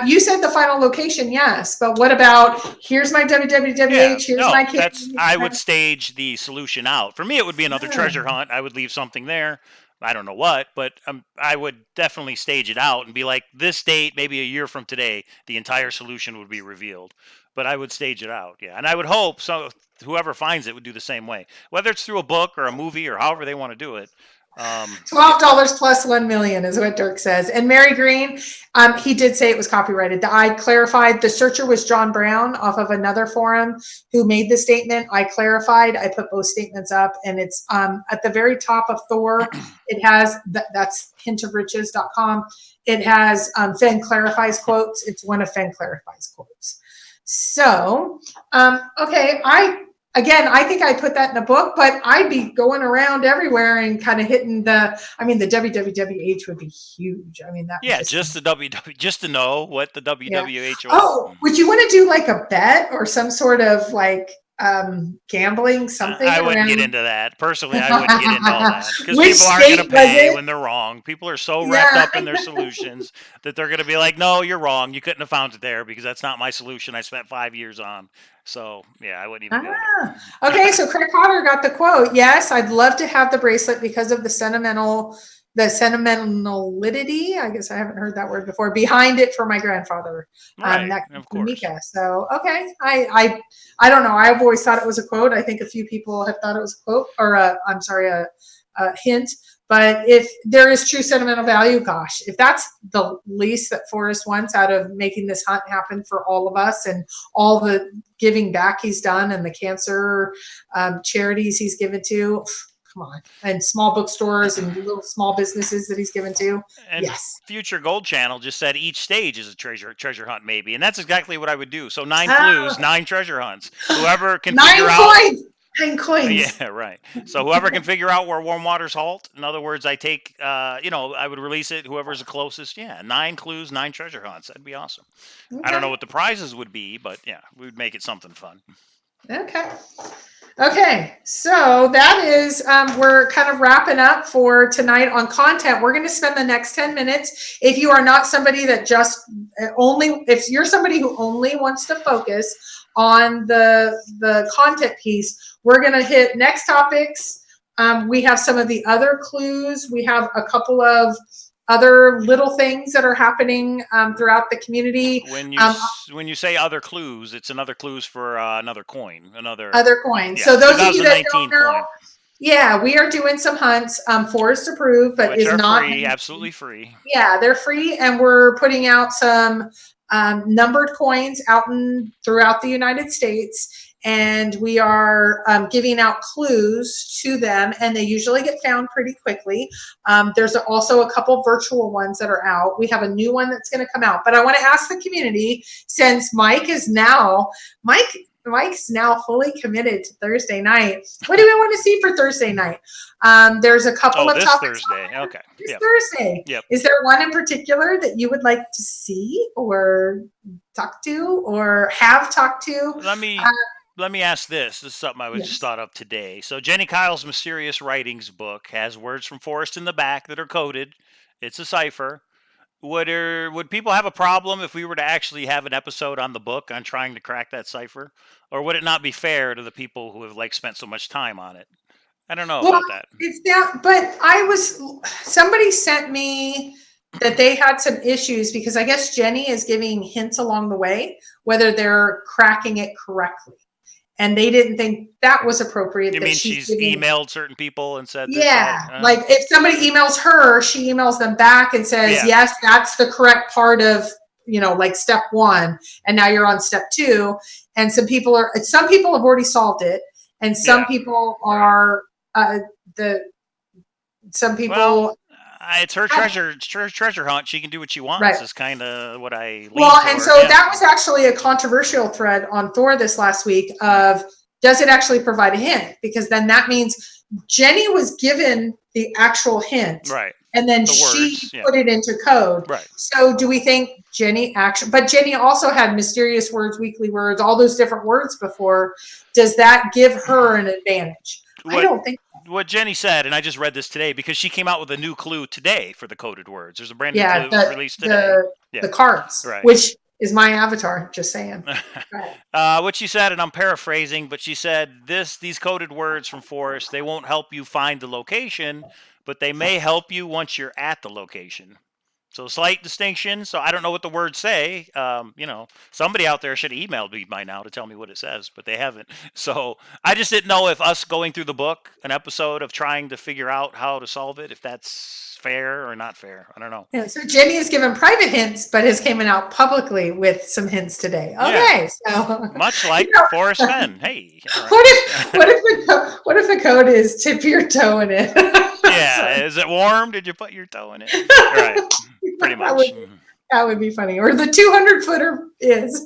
You said the final location, yes. But what about, here's my www, here's my kit. I would stage the solution out. For me, it would be another treasure hunt. I would leave something there. I don't know what, but I would definitely stage it out and be like, this date, maybe a year from today, the entire solution would be revealed. But I would stage it out, and I would hope whoever finds it would do the same way, whether it's through a book or a movie or however they want to do it. $12 plus 1 million is what Dirk says. And Mary Green, he did say it was copyrighted. I clarified the searcher was John Brown off of another forum who made the statement. I clarified. I put both statements up, and it's at the very top of Thor. It has that's hintofriches.com. It has Fenn clarifies quotes. It's one of Fenn clarifies quotes. So, okay, again, I think I'd put that in a book, but I'd be going around everywhere and kind of hitting the WWWH would be huge. I mean, that would Yeah, just the just to know what the yeah. WWH was. Oh, would you want to do like a bet or some sort of like gambling something I wouldn't around? get into that. Personally, I wouldn't get into all that because Which people aren't going to state was pay it? when they're wrong. People are so wrapped Yeah. up in their solutions that they're going to be like, no, you're wrong. You couldn't have found it there because that's not my solution I spent 5 years on. So, yeah, I wouldn't even go there. Okay, so Craig Potter got the quote. Yes, I'd love to have the bracelet because of the sentimentality. I guess I haven't heard that word before. Behind it for my grandfather. Right, That of course. Mika. So okay, I don't know. I've always thought it was a quote. I think a few people have thought it was a quote, or I'm sorry, a hint. But if there is true sentimental value, gosh, if that's the least that Forrest wants out of making this hunt happen for all of us and all the giving back he's done and the cancer charities he's given to, come on, and small bookstores and little small businesses that he's given to. And yes. Future Gold Channel just said each stage is a treasure hunt, maybe, and that's exactly what I would do. So 9 clues, 9 treasure hunts. Whoever can figure out 9 coins. Yeah, right. So whoever can figure out where warm waters halt. In other words, I take, I would release it. Whoever's the closest. Yeah, 9 clues, 9 treasure hunts. That'd be awesome. Okay. I don't know what the prizes would be, but yeah, we would make it something fun. Okay, so that is, we're kind of wrapping up for tonight on content. We're going to spend the next 10 minutes. If you are not somebody that if you're somebody who only wants to focus on the content piece, we're going to hit next topics. We have some of the other clues. We have a couple of other little things that are happening throughout the community. When you say other clues, it's another clues for another coin, other coins. Yeah, so those of you that don't know, coin. Yeah, we are doing some hunts. Forrest approved, but which is are not free, absolutely free. Yeah, they're free, and we're putting out some numbered coins throughout the United States. And we are giving out clues to them, and they usually get found pretty quickly. There's also a couple virtual ones that are out. We have a new one that's going to come out. But I want to ask the community, since Mike's now fully committed to Thursday night. What do we want to see for Thursday night? There's a couple of this topics. Thursday. Okay. This Thursday. Yep. Is there one in particular that you would like to see or talk to or have talked to? Let me ask this. This is something I just thought of today. So Jenny Kyle's Mysterious Writings book has words from Forrest in the back that are coded. It's a cipher. Would people have a problem if we were to actually have an episode on the book on trying to crack that cipher? Or would it not be fair to the people who have spent so much time on it? I don't know about that. It's down, but somebody sent me that they had some issues because I guess Jenny is giving hints along the way, whether they're cracking it correctly. And they didn't think that was appropriate. You mean she's emailed certain people and said this? Yeah. Like if somebody emails her, she emails them back and says, yes, that's the correct part of, like step 1. And now you're on step 2. And some people have already solved it. And some people are, it's her treasure hunt. She can do what she wants. Right. Is kind of what I and so that was actually a controversial thread on Thor this last week of, does it actually provide a hint? Because then that means Jenny was given the actual hint. Right. And then she put it into code. Right. So do we think Jenny but Jenny also had mysterious words, weekly words, all those different words before. Does that give her an advantage? I don't think so. What Jenny said, and I just read this today because she came out with a new clue today for the coded words. There's a brand new clue released today. The cards, which is my avatar, just saying. What she said, and I'm paraphrasing, but she said these coded words from Forrest, they won't help you find the location, but they may help you once you're at the location. So slight distinction. So I don't know what the words say. Somebody out there should have emailed me by now to tell me what it says, but they haven't. So I just didn't know if us going through the book, an episode of trying to figure out how to solve it, if that's fair or not fair. I don't know. Yeah, so Jenny has given private hints, but has came out publicly with some hints today. Okay, so much like Forrest Fenn. Hey, what if the code is tip your toe in it? Yeah, is it warm? Did you put your toe in it? Right, pretty much. That would be funny. Or the 200-footer is.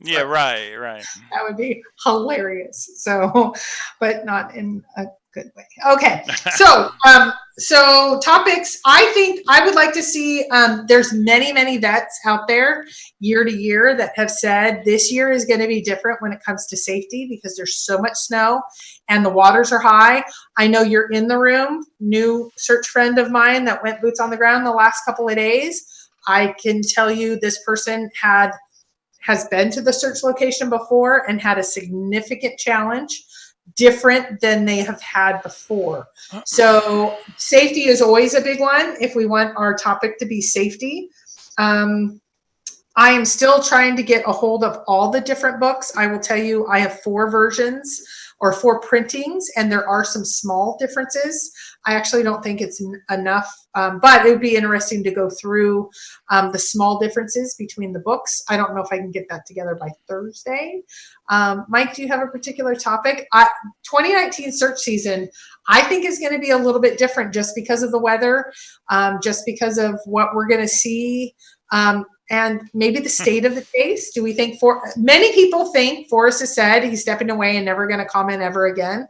Yeah, right. That would be hilarious. So, but not in a good way. Okay. So topics. I think I would like to see. There's many vets out there year to year that have said this year is going to be different when it comes to safety because there's so much snow and the waters are high. I know you're in the room. New search friend of mine that went boots on the ground the last couple of days. I can tell you this person has been to the search location before and had a significant challenge different than they have had before. So safety is always a big one if we want our topic to be safety. I am still trying to get a hold of all the different books. I will tell you, I have 4 versions or 4 printings, and there are some small differences. I actually don't think it's enough, but it would be interesting to go through the small differences between the books. I don't know if I can get that together by Thursday. Mike, do you have a particular topic? 2019 search season, I think is going to be a little bit different just because of the weather, just because of what we're going to see. And maybe the state of the case. Do we think many people think Forrest has said he's stepping away and never going to comment ever again.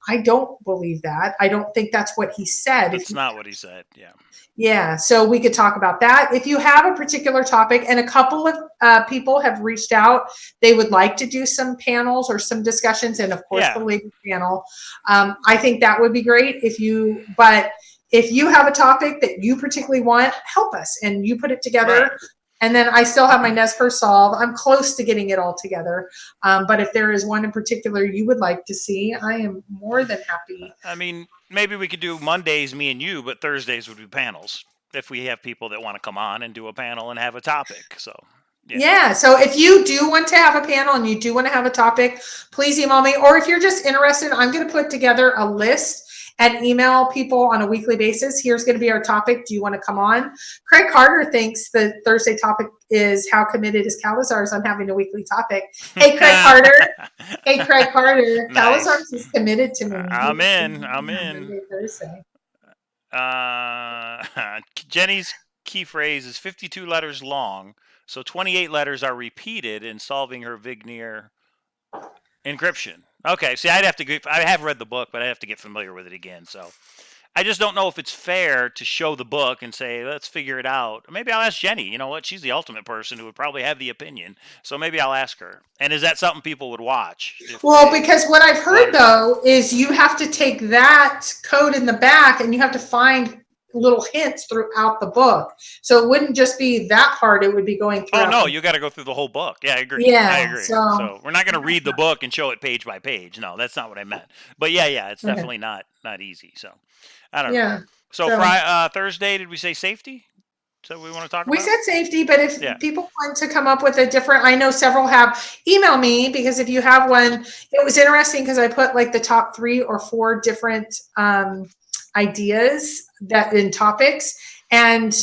I don't believe that. I don't think that's what he said. That's not what he said. Yeah. Yeah. So we could talk about that. If you have a particular topic, and a couple of people have reached out, they would like to do some panels or some discussions, and of course the lady panel. I think that would be great if you have a topic that you particularly want, help us and you put it together. Right. And then I still have my NESPER solve. I'm close to getting it all together. But if there is one in particular you would like to see, I am more than happy. I mean, maybe we could do Mondays, me and you, but Thursdays would be panels if we have people that want to come on and do a panel and have a topic. So. Yeah. So if you do want to have a panel and you do want to have a topic, please email me. Or if you're just interested, I'm going to put together a list and email people on a weekly basis. Here's going to be our topic. Do you want to come on? Craig Carter thinks the Thursday topic is how committed is Cowlazars on having a weekly topic. Hey, Craig Carter. Hey, Craig Carter. Nice. Cowlazars is committed to me. I'm in. Thursday. Jenny's key phrase is 52 letters long. So 28 letters are repeated in solving her Vigneer encryption. Okay, see, I have read the book, but I have to get familiar with it again. So I just don't know if it's fair to show the book and say, let's figure it out. Maybe I'll ask Jenny. You know what? She's the ultimate person who would probably have the opinion. So maybe I'll ask her. And is that something people would watch? Well, because what I've heard, though, is you have to take that code in the back and you have to find little hints throughout the book. So it wouldn't just be that part, it would be going through. Oh no, you got to go through the whole book. Yeah, I agree. So we're not going to read the book and show it page by page. No, that's not what I meant. But yeah, it's definitely not easy. So I don't know. So Thursday, did we say safety? So we want to talk about? We said safety, but if people want to come up with a different, I know several have, email me, because if you have one, it was interesting because I put like the top 3 or 4 different ideas that in topics, and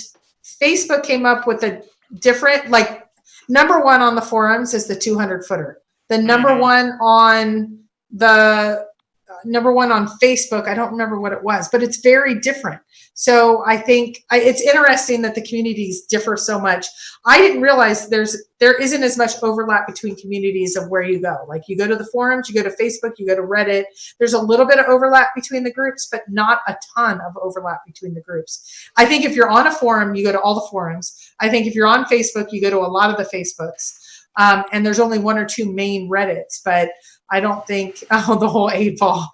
Facebook came up with a different, like, number 1 on the forums is the 200 footer. The number 1 on Facebook, I don't remember what it was, but it's very different. So I think it's interesting that the communities differ so much. I didn't realize there isn't as much overlap between communities of where you go. Like you go to the forums, you go to Facebook, you go to Reddit. There's a little bit of overlap between the groups, but not a ton of overlap between the groups. I think if you're on a forum, you go to all the forums. I think if you're on Facebook, you go to a lot of the Facebooks. And there's only 1 or 2 main Reddits, but I don't think, the whole 8 ball.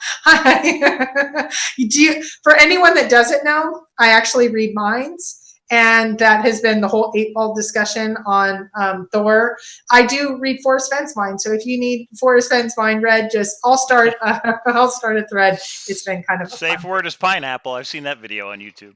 For anyone that doesn't know, I actually read minds. And that has been the whole 8 ball discussion on Thor. I do read Forrest Fenn's mind. So if you need Forrest Fenn's mind read, I'll start a thread. It's been kind of safe word is pineapple. I've seen that video on YouTube.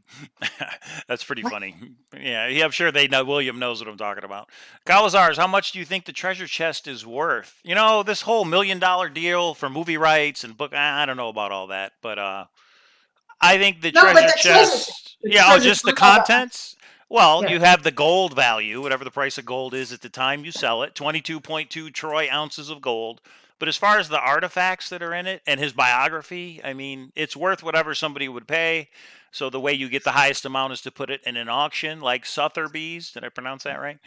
That's pretty funny. Yeah, I'm sure William knows what I'm talking about. Cowlazars, how much do you think the treasure chest is worth? You know, this whole $1 million deal for movie rights and book, I don't know about all that, but I think the treasure chest. Just the contents. Well, you have the gold value, whatever the price of gold is at the time you sell it, 22.2 troy ounces of gold, But as far as the artifacts that are in it and his biography, I mean, it's worth whatever somebody would pay. So the way you get the highest amount is to put it in an auction, like Sotheby's. Did I pronounce that right?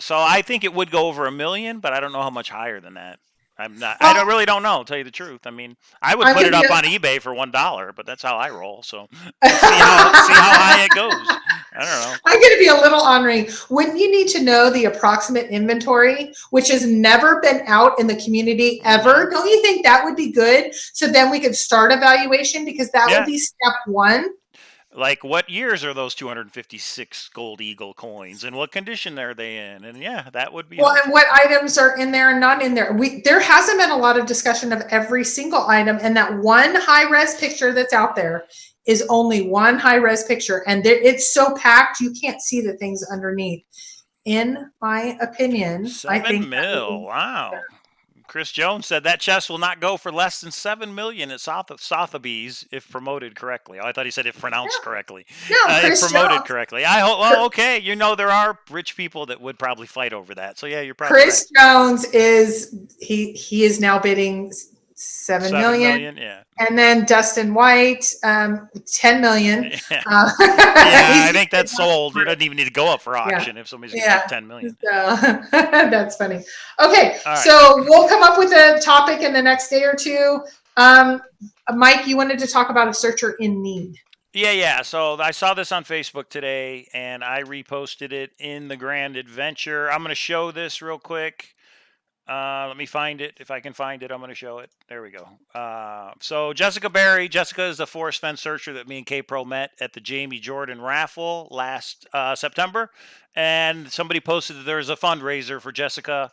So I think it would go over $1 million, but I don't know how much higher than that. I'm not. I Well, don't really don't know. Tell you the truth. I mean, I would I'll put give it you up on eBay for $1, but that's how I roll. So see how high it goes. I don't know. I'm going to be a little ornery. Wouldn't you need to know the approximate inventory, which has never been out in the community ever? Don't you think that would be good? So then we could start evaluation, because that would Yeah. be step one. Like, what years are those 256 gold eagle coins, and what condition are they in? And yeah, that would be Well, helpful. and what items are in there and not in there? There hasn't been a lot of discussion of every single item, and that one high res picture that's out there is only one high res picture, and it's so packed you can't see the things underneath. In my opinion, I think $7 that would million. be Wow. better. Chris Jones said that chest will not go for less than $7 million at Sotheby's if promoted correctly. Oh, I thought he said if pronounced correctly. No, If Chris promoted Jones. correctly. I hope. Well, okay. You know there are rich people that would probably fight over that. So yeah, you're probably right. Chris Jones he is now bidding 7 7 million. million. Yeah. And then Dustin White, 10 million. Yeah. I think that's sold. You don't even need to go up for auction if somebody's going to give 10 million. So, that's funny. Okay, All right. so we'll come up with a topic in the next day or two. Mike, you wanted to talk about a searcher in need. Yeah. So I saw this on Facebook today, and I reposted it in the Grand Adventure. I'm going to show this real quick. Let me find it. If I can find it, I'm going to show it. There we go. So Jessica Berry. Jessica is the Forrest Fenn searcher that me and K-Pro met at the Jamie Jordan raffle last September. And somebody posted that there's a fundraiser for Jessica.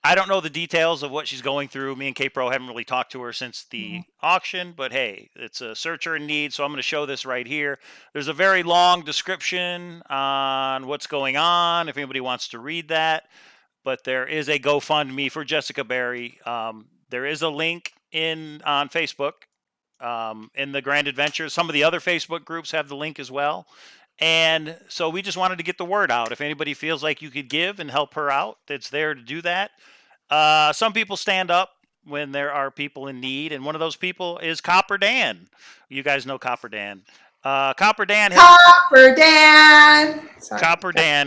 I don't know the details of what she's going through. Me and K-Pro haven't really talked to her since the auction. But hey, it's a searcher in need. So I'm going to show this right here. There's a very long description on what's going on, if anybody wants to read that. But there is a GoFundMe for Jessica Berry. There is a link on Facebook in the Grand Adventure. Some of the other Facebook groups have the link as well. And so we just wanted to get the word out. If anybody feels like you could give and help her out, it's there to do that. Some people stand up when there are people in need, and one of those people is Copper Dan. You guys know Copper Dan. Copper Dan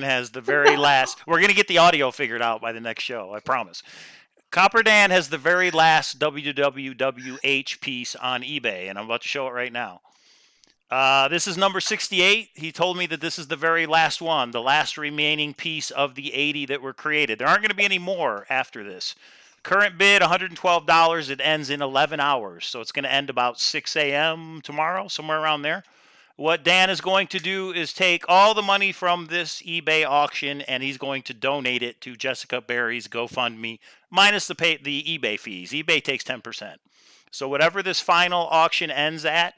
has the very last. We're going to get the audio figured out by the next show, I promise. Copper Dan has the very last WWWH piece on eBay, and I'm about to show it right now. This is number 68. He told me that this is the very last one, the last remaining piece of the 80 that were created. There aren't going to be any more after this. Current bid, $112. It ends in 11 hours, so it's going to end about 6 a.m. tomorrow, somewhere around there. What Dan is going to do is take all the money from this eBay auction, and he's going to donate it to Jessica Berry's GoFundMe, minus the eBay fees. eBay takes 10%. So whatever this final auction ends at,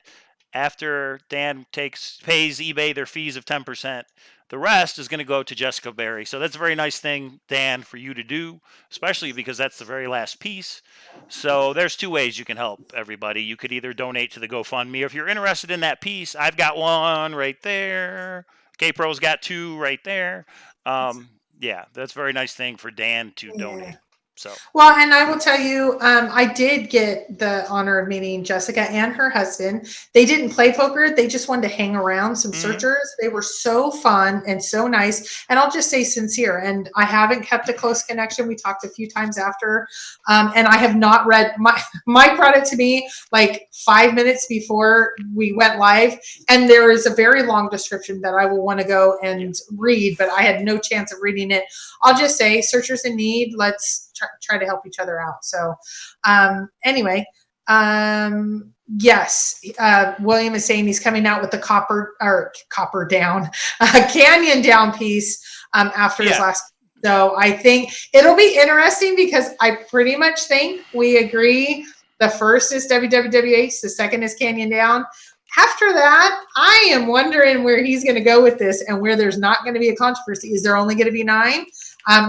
after Dan pays eBay their fees of 10%, the rest is going to go to Jessica Berry. So that's a very nice thing, Dan, for you to do, especially because that's the very last piece. So there's two ways you can help everybody. You could either donate to the GoFundMe. If you're interested in that piece, I've got one right there. K-Pro's got two right there. Yeah, that's a very nice thing for Dan to donate. So. Well, and I will tell you, I did get the honor of meeting Jessica and her husband. They didn't play poker. They just wanted to hang around some searchers. They were so fun and so nice. And I'll just say sincere. And I haven't kept a close connection. We talked a few times after. And I have not read, Mike brought it to me like 5 minutes before we went live. And there is a very long description that I will want to go and read, but I had no chance of reading it. I'll just say, searchers in need, let's try to help each other out. So anyway, yes, William is saying he's coming out with the copper down, canyon down piece after his last. So I think it'll be interesting because I pretty much think we agree. The first is WWWH, the second is Canyon Down. After that, I am wondering where he's going to go with this and where there's not going to be a controversy. Is there only going to be 9?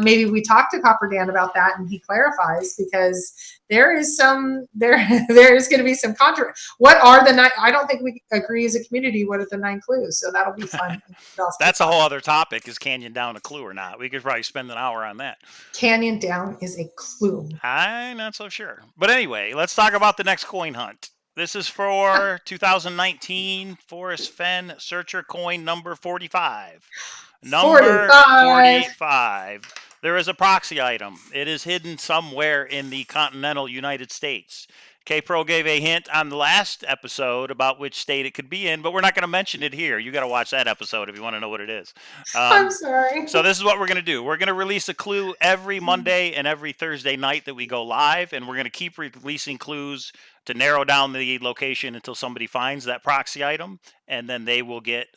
Maybe we talk to Copper Dan about that and he clarifies, because there is going to be some controversy. What are the 9? I don't think we agree as a community what are the 9 clues. So that'll be fun. That's a whole other topic. Is canyon down a clue or not? We could probably spend an hour on that. Canyon down is a clue. I'm not so sure. But anyway, let's talk about the next coin hunt. This is for 2019 Forrest Fenn Searcher coin number 45. Number 45. There is a proxy item. It is hidden somewhere in the continental United States. K-Pro gave a hint on the last episode about which state it could be in, but we're not going to mention it here. You got to watch that episode if you want to know what it is. I'm sorry. So this is what we're going to do. We're going to release a clue every Monday and every Thursday night that we go live, and we're going to keep releasing clues to narrow down the location until somebody finds that proxy item, and then they will get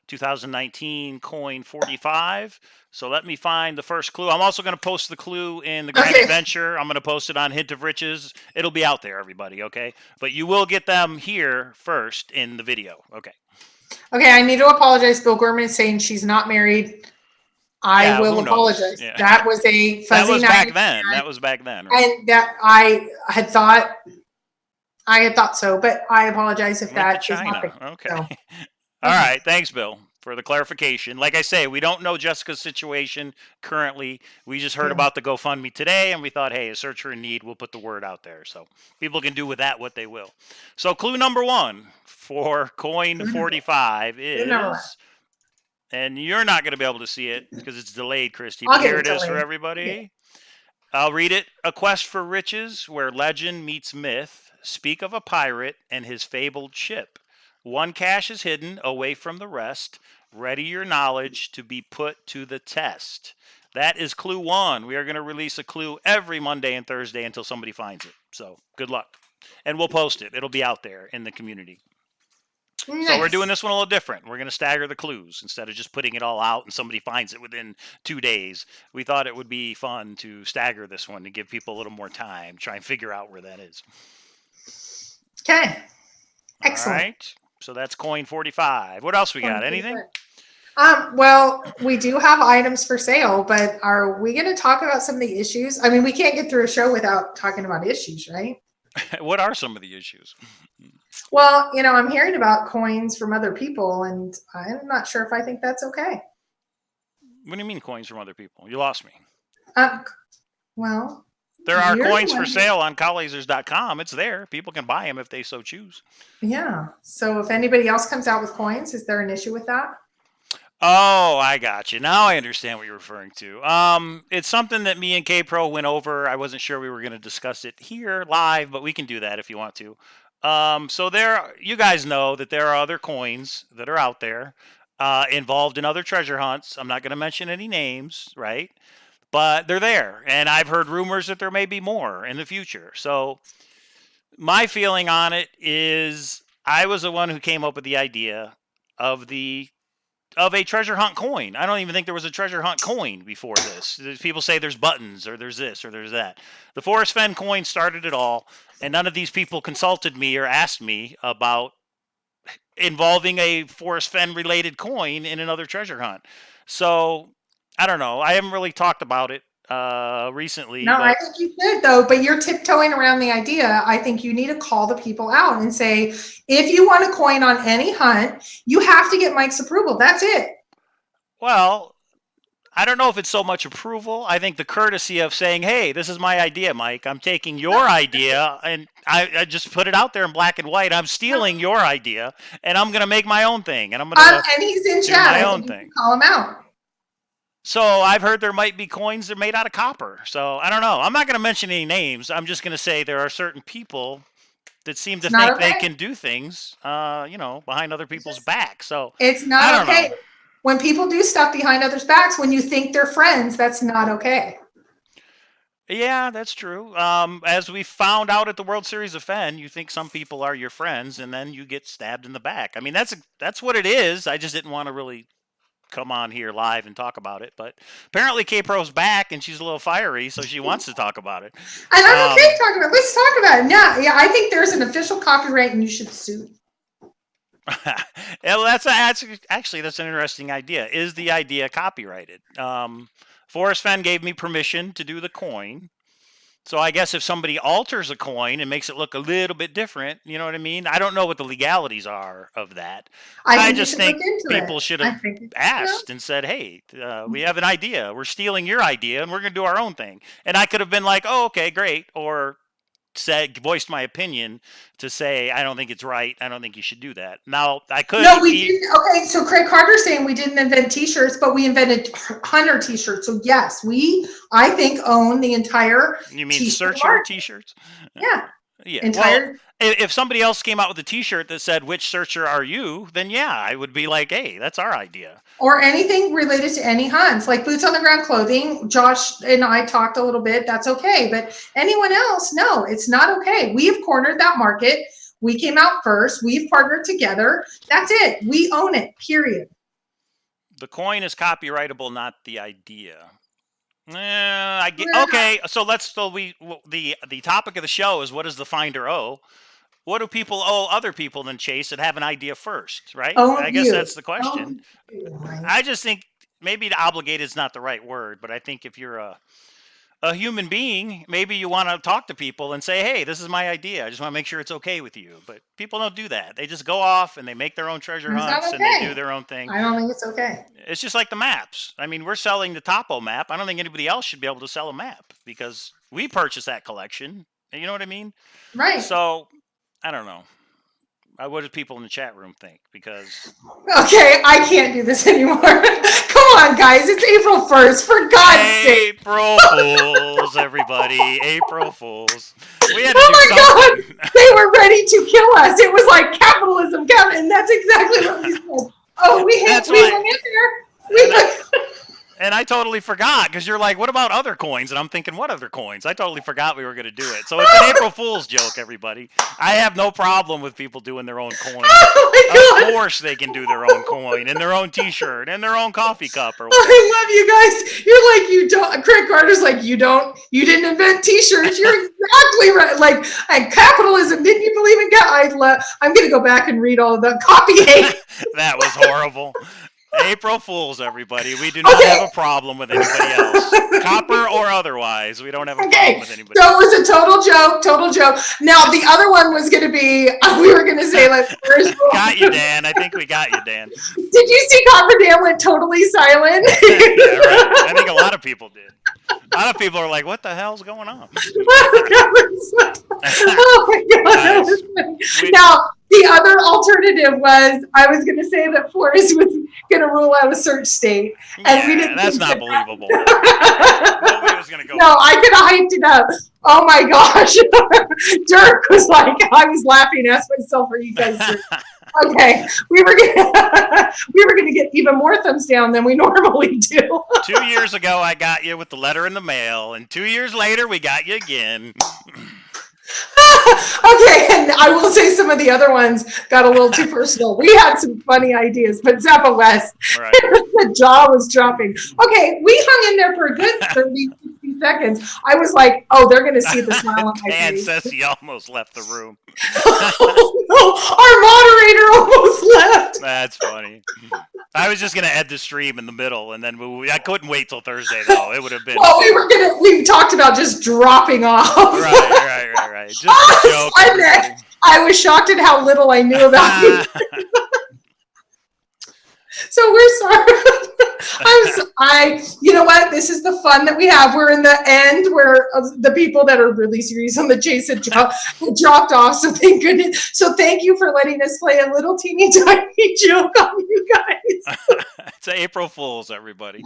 2019 coin 45. So let me find the first clue. I'm also going to post the clue in the Grand Adventure. I'm going to post it on Hint of Riches. It'll be out there, everybody, okay? But you will get them here first in the video, okay? Okay, I need to apologize. Bill Gorman is saying she's not married. I will apologize. Yeah. That was a fuzzy That was back then. That was back then. Right? And that I had thought so, but I apologize if that is not the case. Okay. So. All right. Thanks, Bill, for the clarification. Like I say, we don't know Jessica's situation currently. We just heard about the GoFundMe today, and we thought, hey, a searcher in need, we'll put the word out there. So people can do with that what they will. So clue number 1 for coin 45 is, and you're not going to be able to see it because it's delayed, Christy, but here it is for everybody. Yeah. I'll read it. A quest for riches where legend meets myth. Speak of a pirate and his fabled ship. One cache is hidden away from the rest. Ready your knowledge to be put to the test. That is clue 1. We are going to release a clue every Monday and Thursday until somebody finds it. So good luck. And we'll post it. It'll be out there in the community. Nice. So we're doing this one a little different. We're going to stagger the clues instead of just putting it all out and somebody finds it within 2 days. We thought it would be fun to stagger this one to give people a little more time, try and figure out where that is. Okay. Excellent. All right. So that's coin 45. What else we got? Anything? Well, we do have items for sale, but are we going to talk about some of the issues? I mean, we can't get through a show without talking about issues, right? What are some of the issues? Well, I'm hearing about coins from other people, and I'm not sure if I think that's okay. What do you mean coins from other people? You lost me. Well, there are coins for sale on Cowlazars.com. It's there. People can buy them if they so choose. Yeah. So if anybody else comes out with coins, is there an issue with that? Oh, I got you. Now I understand what you're referring to. It's something that me and K-Pro went over. I wasn't sure we were going to discuss it here live, but we can do that if you want to. So you guys know that there are other coins that are out there involved in other treasure hunts. I'm not going to mention any names, right? But they're there, and I've heard rumors that there may be more in the future. So my feeling on it is I was the one who came up with the idea of a treasure hunt coin. I don't even think there was a treasure hunt coin before this. People say there's buttons or there's this or there's that. The Forrest Fenn coin started it all, and none of these people consulted me or asked me about involving a Forrest Fenn related coin in another treasure hunt. So I don't know. I haven't really talked about it recently. No, I think you should, though. But you're tiptoeing around the idea. I think you need to call the people out and say, if you want a coin on any hunt, you have to get Mike's approval. That's it. Well, I don't know if it's so much approval. I think the courtesy of saying, hey, this is my idea, Mike. I'm taking your idea, and I just put it out there in black and white. I'm stealing your idea, and I'm going to make my own thing. And I'm going to and he's in do chat. my own thing. Call him out. So I've heard there might be coins that are made out of copper. So I don't know. I'm not going to mention any names. I'm just going to say there are certain people that seem to think they can do things, behind other people's backs. So it's not okay. When people do stuff behind others' backs, when you think they're friends, that's not okay. Yeah, that's true. As we found out at the World Series of Fenn, you think some people are your friends, and then you get stabbed in the back. I mean, that's what it is. I just didn't want to really come on here live and talk about it, but apparently K-Pro's back and she's a little fiery, so she wants to talk about it. And I'm okay talking about it. Let's talk about it. Yeah, I think there's an official copyright and you should sue. Well, that's an interesting idea. Is the idea copyrighted? Forrest Fenn gave me permission to do the coin. So I guess if somebody alters a coin and makes it look a little bit different, you know what I mean? I don't know what the legalities are of that. I think you just should think look into people it. should I have think, asked and said, hey, we have an idea. We're stealing your idea and we're going to do our own thing. And I could have been like, oh, okay, great. Or voiced my opinion to say, I don't think it's right. I don't think you should do that. Now, I could. No, we didn't. Okay, so Craig Carter's saying we didn't invent T-shirts, but we invented hunter T-shirts. So yes, I think, own the entire. You mean T-shirt searcher market. T-shirts? Yeah. Yeah. Entire. Well, if somebody else came out with a T-shirt that said, which searcher are you? Then yeah, I would be like, hey, that's our idea. Or anything related to any hunts, like boots on the ground clothing. Josh and I talked a little bit. That's okay. But anyone else, no, it's not okay. We have cornered that market. We came out first. We've partnered together. That's it. We own it, period. The coin is copyrightable, not the idea. I get, okay, so the topic of the show is, what does the finder owe? What do people owe other people than Chase that have an idea first, right? I guess that's the question. I just think maybe obligated is not the right word, but I think if you're a human being, maybe you want to talk to people and say, hey, this is my idea. I just want to make sure it's okay with you. But people don't do that. They just go off and they make their own treasure hunts and they do their own thing. I don't think it's okay. It's just like the maps. I mean, we're selling the Topo map. I don't think anybody else should be able to sell a map because we purchased that collection. You know what I mean? Right. So, I don't know. What do people in the chat room think? Because okay, I can't do this anymore. Come on, guys! It's April 1st. For God's sake! April Fools, everybody! April Fools. We had to oh do my something. God! They were ready to kill us. It was like capitalism, and that's exactly what we said. Oh, we hung in there. And I totally forgot because you're like, what about other coins? And I'm thinking, what other coins? I totally forgot we were going to do it. So it's an April Fool's joke, everybody. I have no problem with people doing their own coin. Oh of course they can do their own coin and their own T-shirt and their own coffee cup or whatever. I love you guys. You're like, you don't. Craig Carter's like, you didn't invent T-shirts. You're exactly right. Like, capitalism. Didn't you believe in I'm going to go back and read all of the copy hate. That was horrible. April Fools, everybody. We do not have a problem with anybody else. Copper or otherwise. We don't have a problem with anybody. So it was a total joke. Now, the other one was going to be, we were going to say, like, got you, Dan. I think we got you, Dan. Did you see Copper Dan went totally silent? Yeah, right. I think a lot of people did. A lot of people are like, what the hell's going on? Oh my God. Nice. Now, the other alternative was, I was going to say that Forrest was going to rule out a search state. And we didn't. That's not believable. Nobody was going to go. No, I could have hyped it up. Oh my gosh. Dirk was like, I was laughing, asked myself, are you guys okay, we were gonna get even more thumbs down than we normally do. 2 years ago, I got you with the letter in the mail, and 2 years later, we got you again. Okay, and I will say some of the other ones got a little too personal. We had some funny ideas, but Zappa West, right. The jaw was dropping. Okay, we hung in there for a good 30, 60 seconds. I was like, oh, they're going to see the smile on my face. Dan says he almost left the room. Oh, no, our moderator almost left. That's funny. I was just going to end the stream in the middle, and then I couldn't wait till Thursday, though. It would have been... Well, we talked about just dropping off. Right. Just a joke. I was shocked at how little I knew about you. So we're sorry. You know what? This is the fun that we have. We're in the end where the people that are really serious on the chase had dropped off. So thank goodness. So thank you for letting us play a little teeny tiny joke on you guys. It's April Fools, everybody.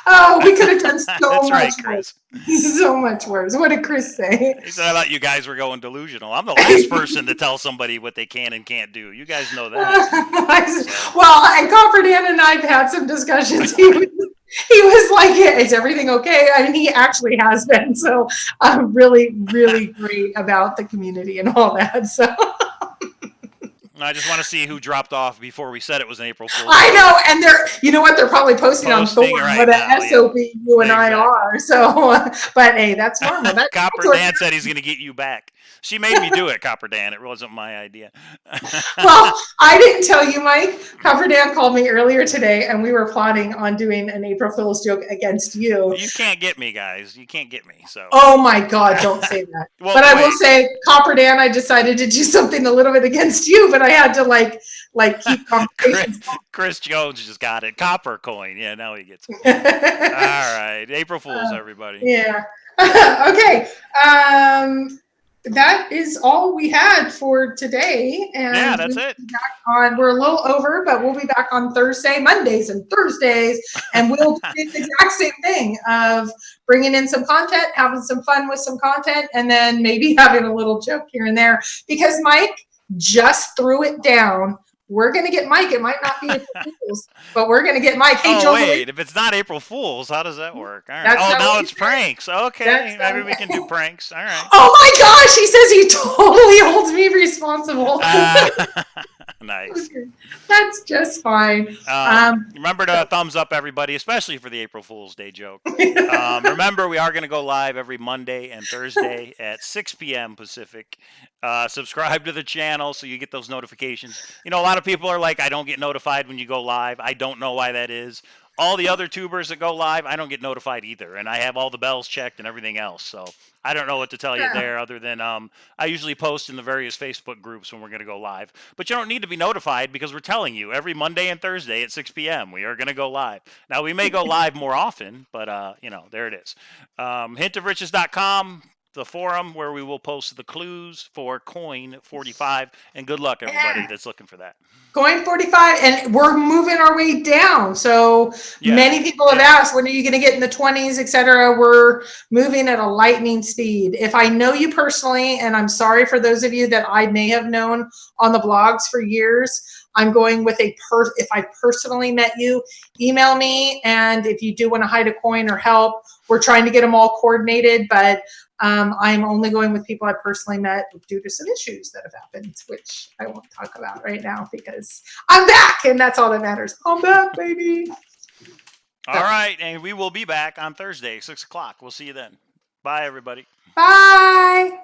Oh, we could have done so That's much right, Chris. Worse. So much worse. What did Chris say? He said, I thought you guys were going delusional. I'm the last person to tell somebody what they can and can't do. You guys know that. Well, and Copper Dan and I've had some discussions. He was like, is everything okay? I mean, he actually has been. So I'm really, really great about the community and all that. So I just want to see who dropped off before we said it was an April Fool's. I know, and you know what? They're probably posting on Thor what an SOB you and I are. So, but hey, that's normal. Copper Dan said he's going to get you back. She made me do it, Copper Dan. It wasn't my idea. Well, I didn't tell you, Mike. Copper Dan called me earlier today, and we were plotting on doing an April Fool's joke against you. You can't get me, guys. You can't get me. So. Oh my God! Don't say that. Well, but I will wait. say, Copper Dan, I decided to do something a little bit against you, but I had to like keep conversations. Chris Jones just got it. Copper coin. Yeah, now he gets it. All right. April Fools, everybody. Yeah. Okay. That is all we had for today. And yeah, that's it. We're a little over, but we'll be back on Mondays and Thursdays, and we'll do the exact same thing of bringing in some content, having some fun with some content, and then maybe having a little joke here and there. Because Mike just threw it down. We're going to get Mike. It might not be April Fools, but we're going to get Mike. Hey, oh, Joe, wait. If it's not April Fools, how does that work? All right. Oh, now it's pranks. Okay. Maybe we can do pranks. All right. Oh, my gosh. He says he totally holds me responsible. Nice. Okay. That's just fine. Remember to thumbs up, everybody, especially for the April Fool's Day joke. Remember, we are going to go live every Monday and Thursday at 6 p.m. Pacific. Subscribe to the channel so you get those notifications. You know, a lot of people are like, I don't get notified when you go live. I don't know why that is. All the other tubers that go live, I don't get notified either. And I have all the bells checked and everything else. So I don't know what to tell you there other than I usually post in the various Facebook groups when we're going to go live. But you don't need to be notified because we're telling you every Monday and Thursday at 6 p.m. we are going to go live. Now, we may go live more often, but, you know, there it is. Hintofriches.com. The forum where we will post the clues for Coin 45. And good luck, everybody that's looking for that. Coin 45, and we're moving our way down. So many people have asked, when are you going to get in the 20s, etc. We're moving at a lightning speed. If I know you personally, and I'm sorry for those of you that I may have known on the blogs for years, I'm going with if I personally met you, email me. And if you do want to hide a coin or help, we're trying to get them all coordinated, but I'm only going with people I personally met due to some issues that have happened, which I won't talk about right now because I'm back and that's all that matters. I'm back, baby. All right. And we will be back on Thursday, 6 o'clock. We'll see you then. Bye, everybody. Bye.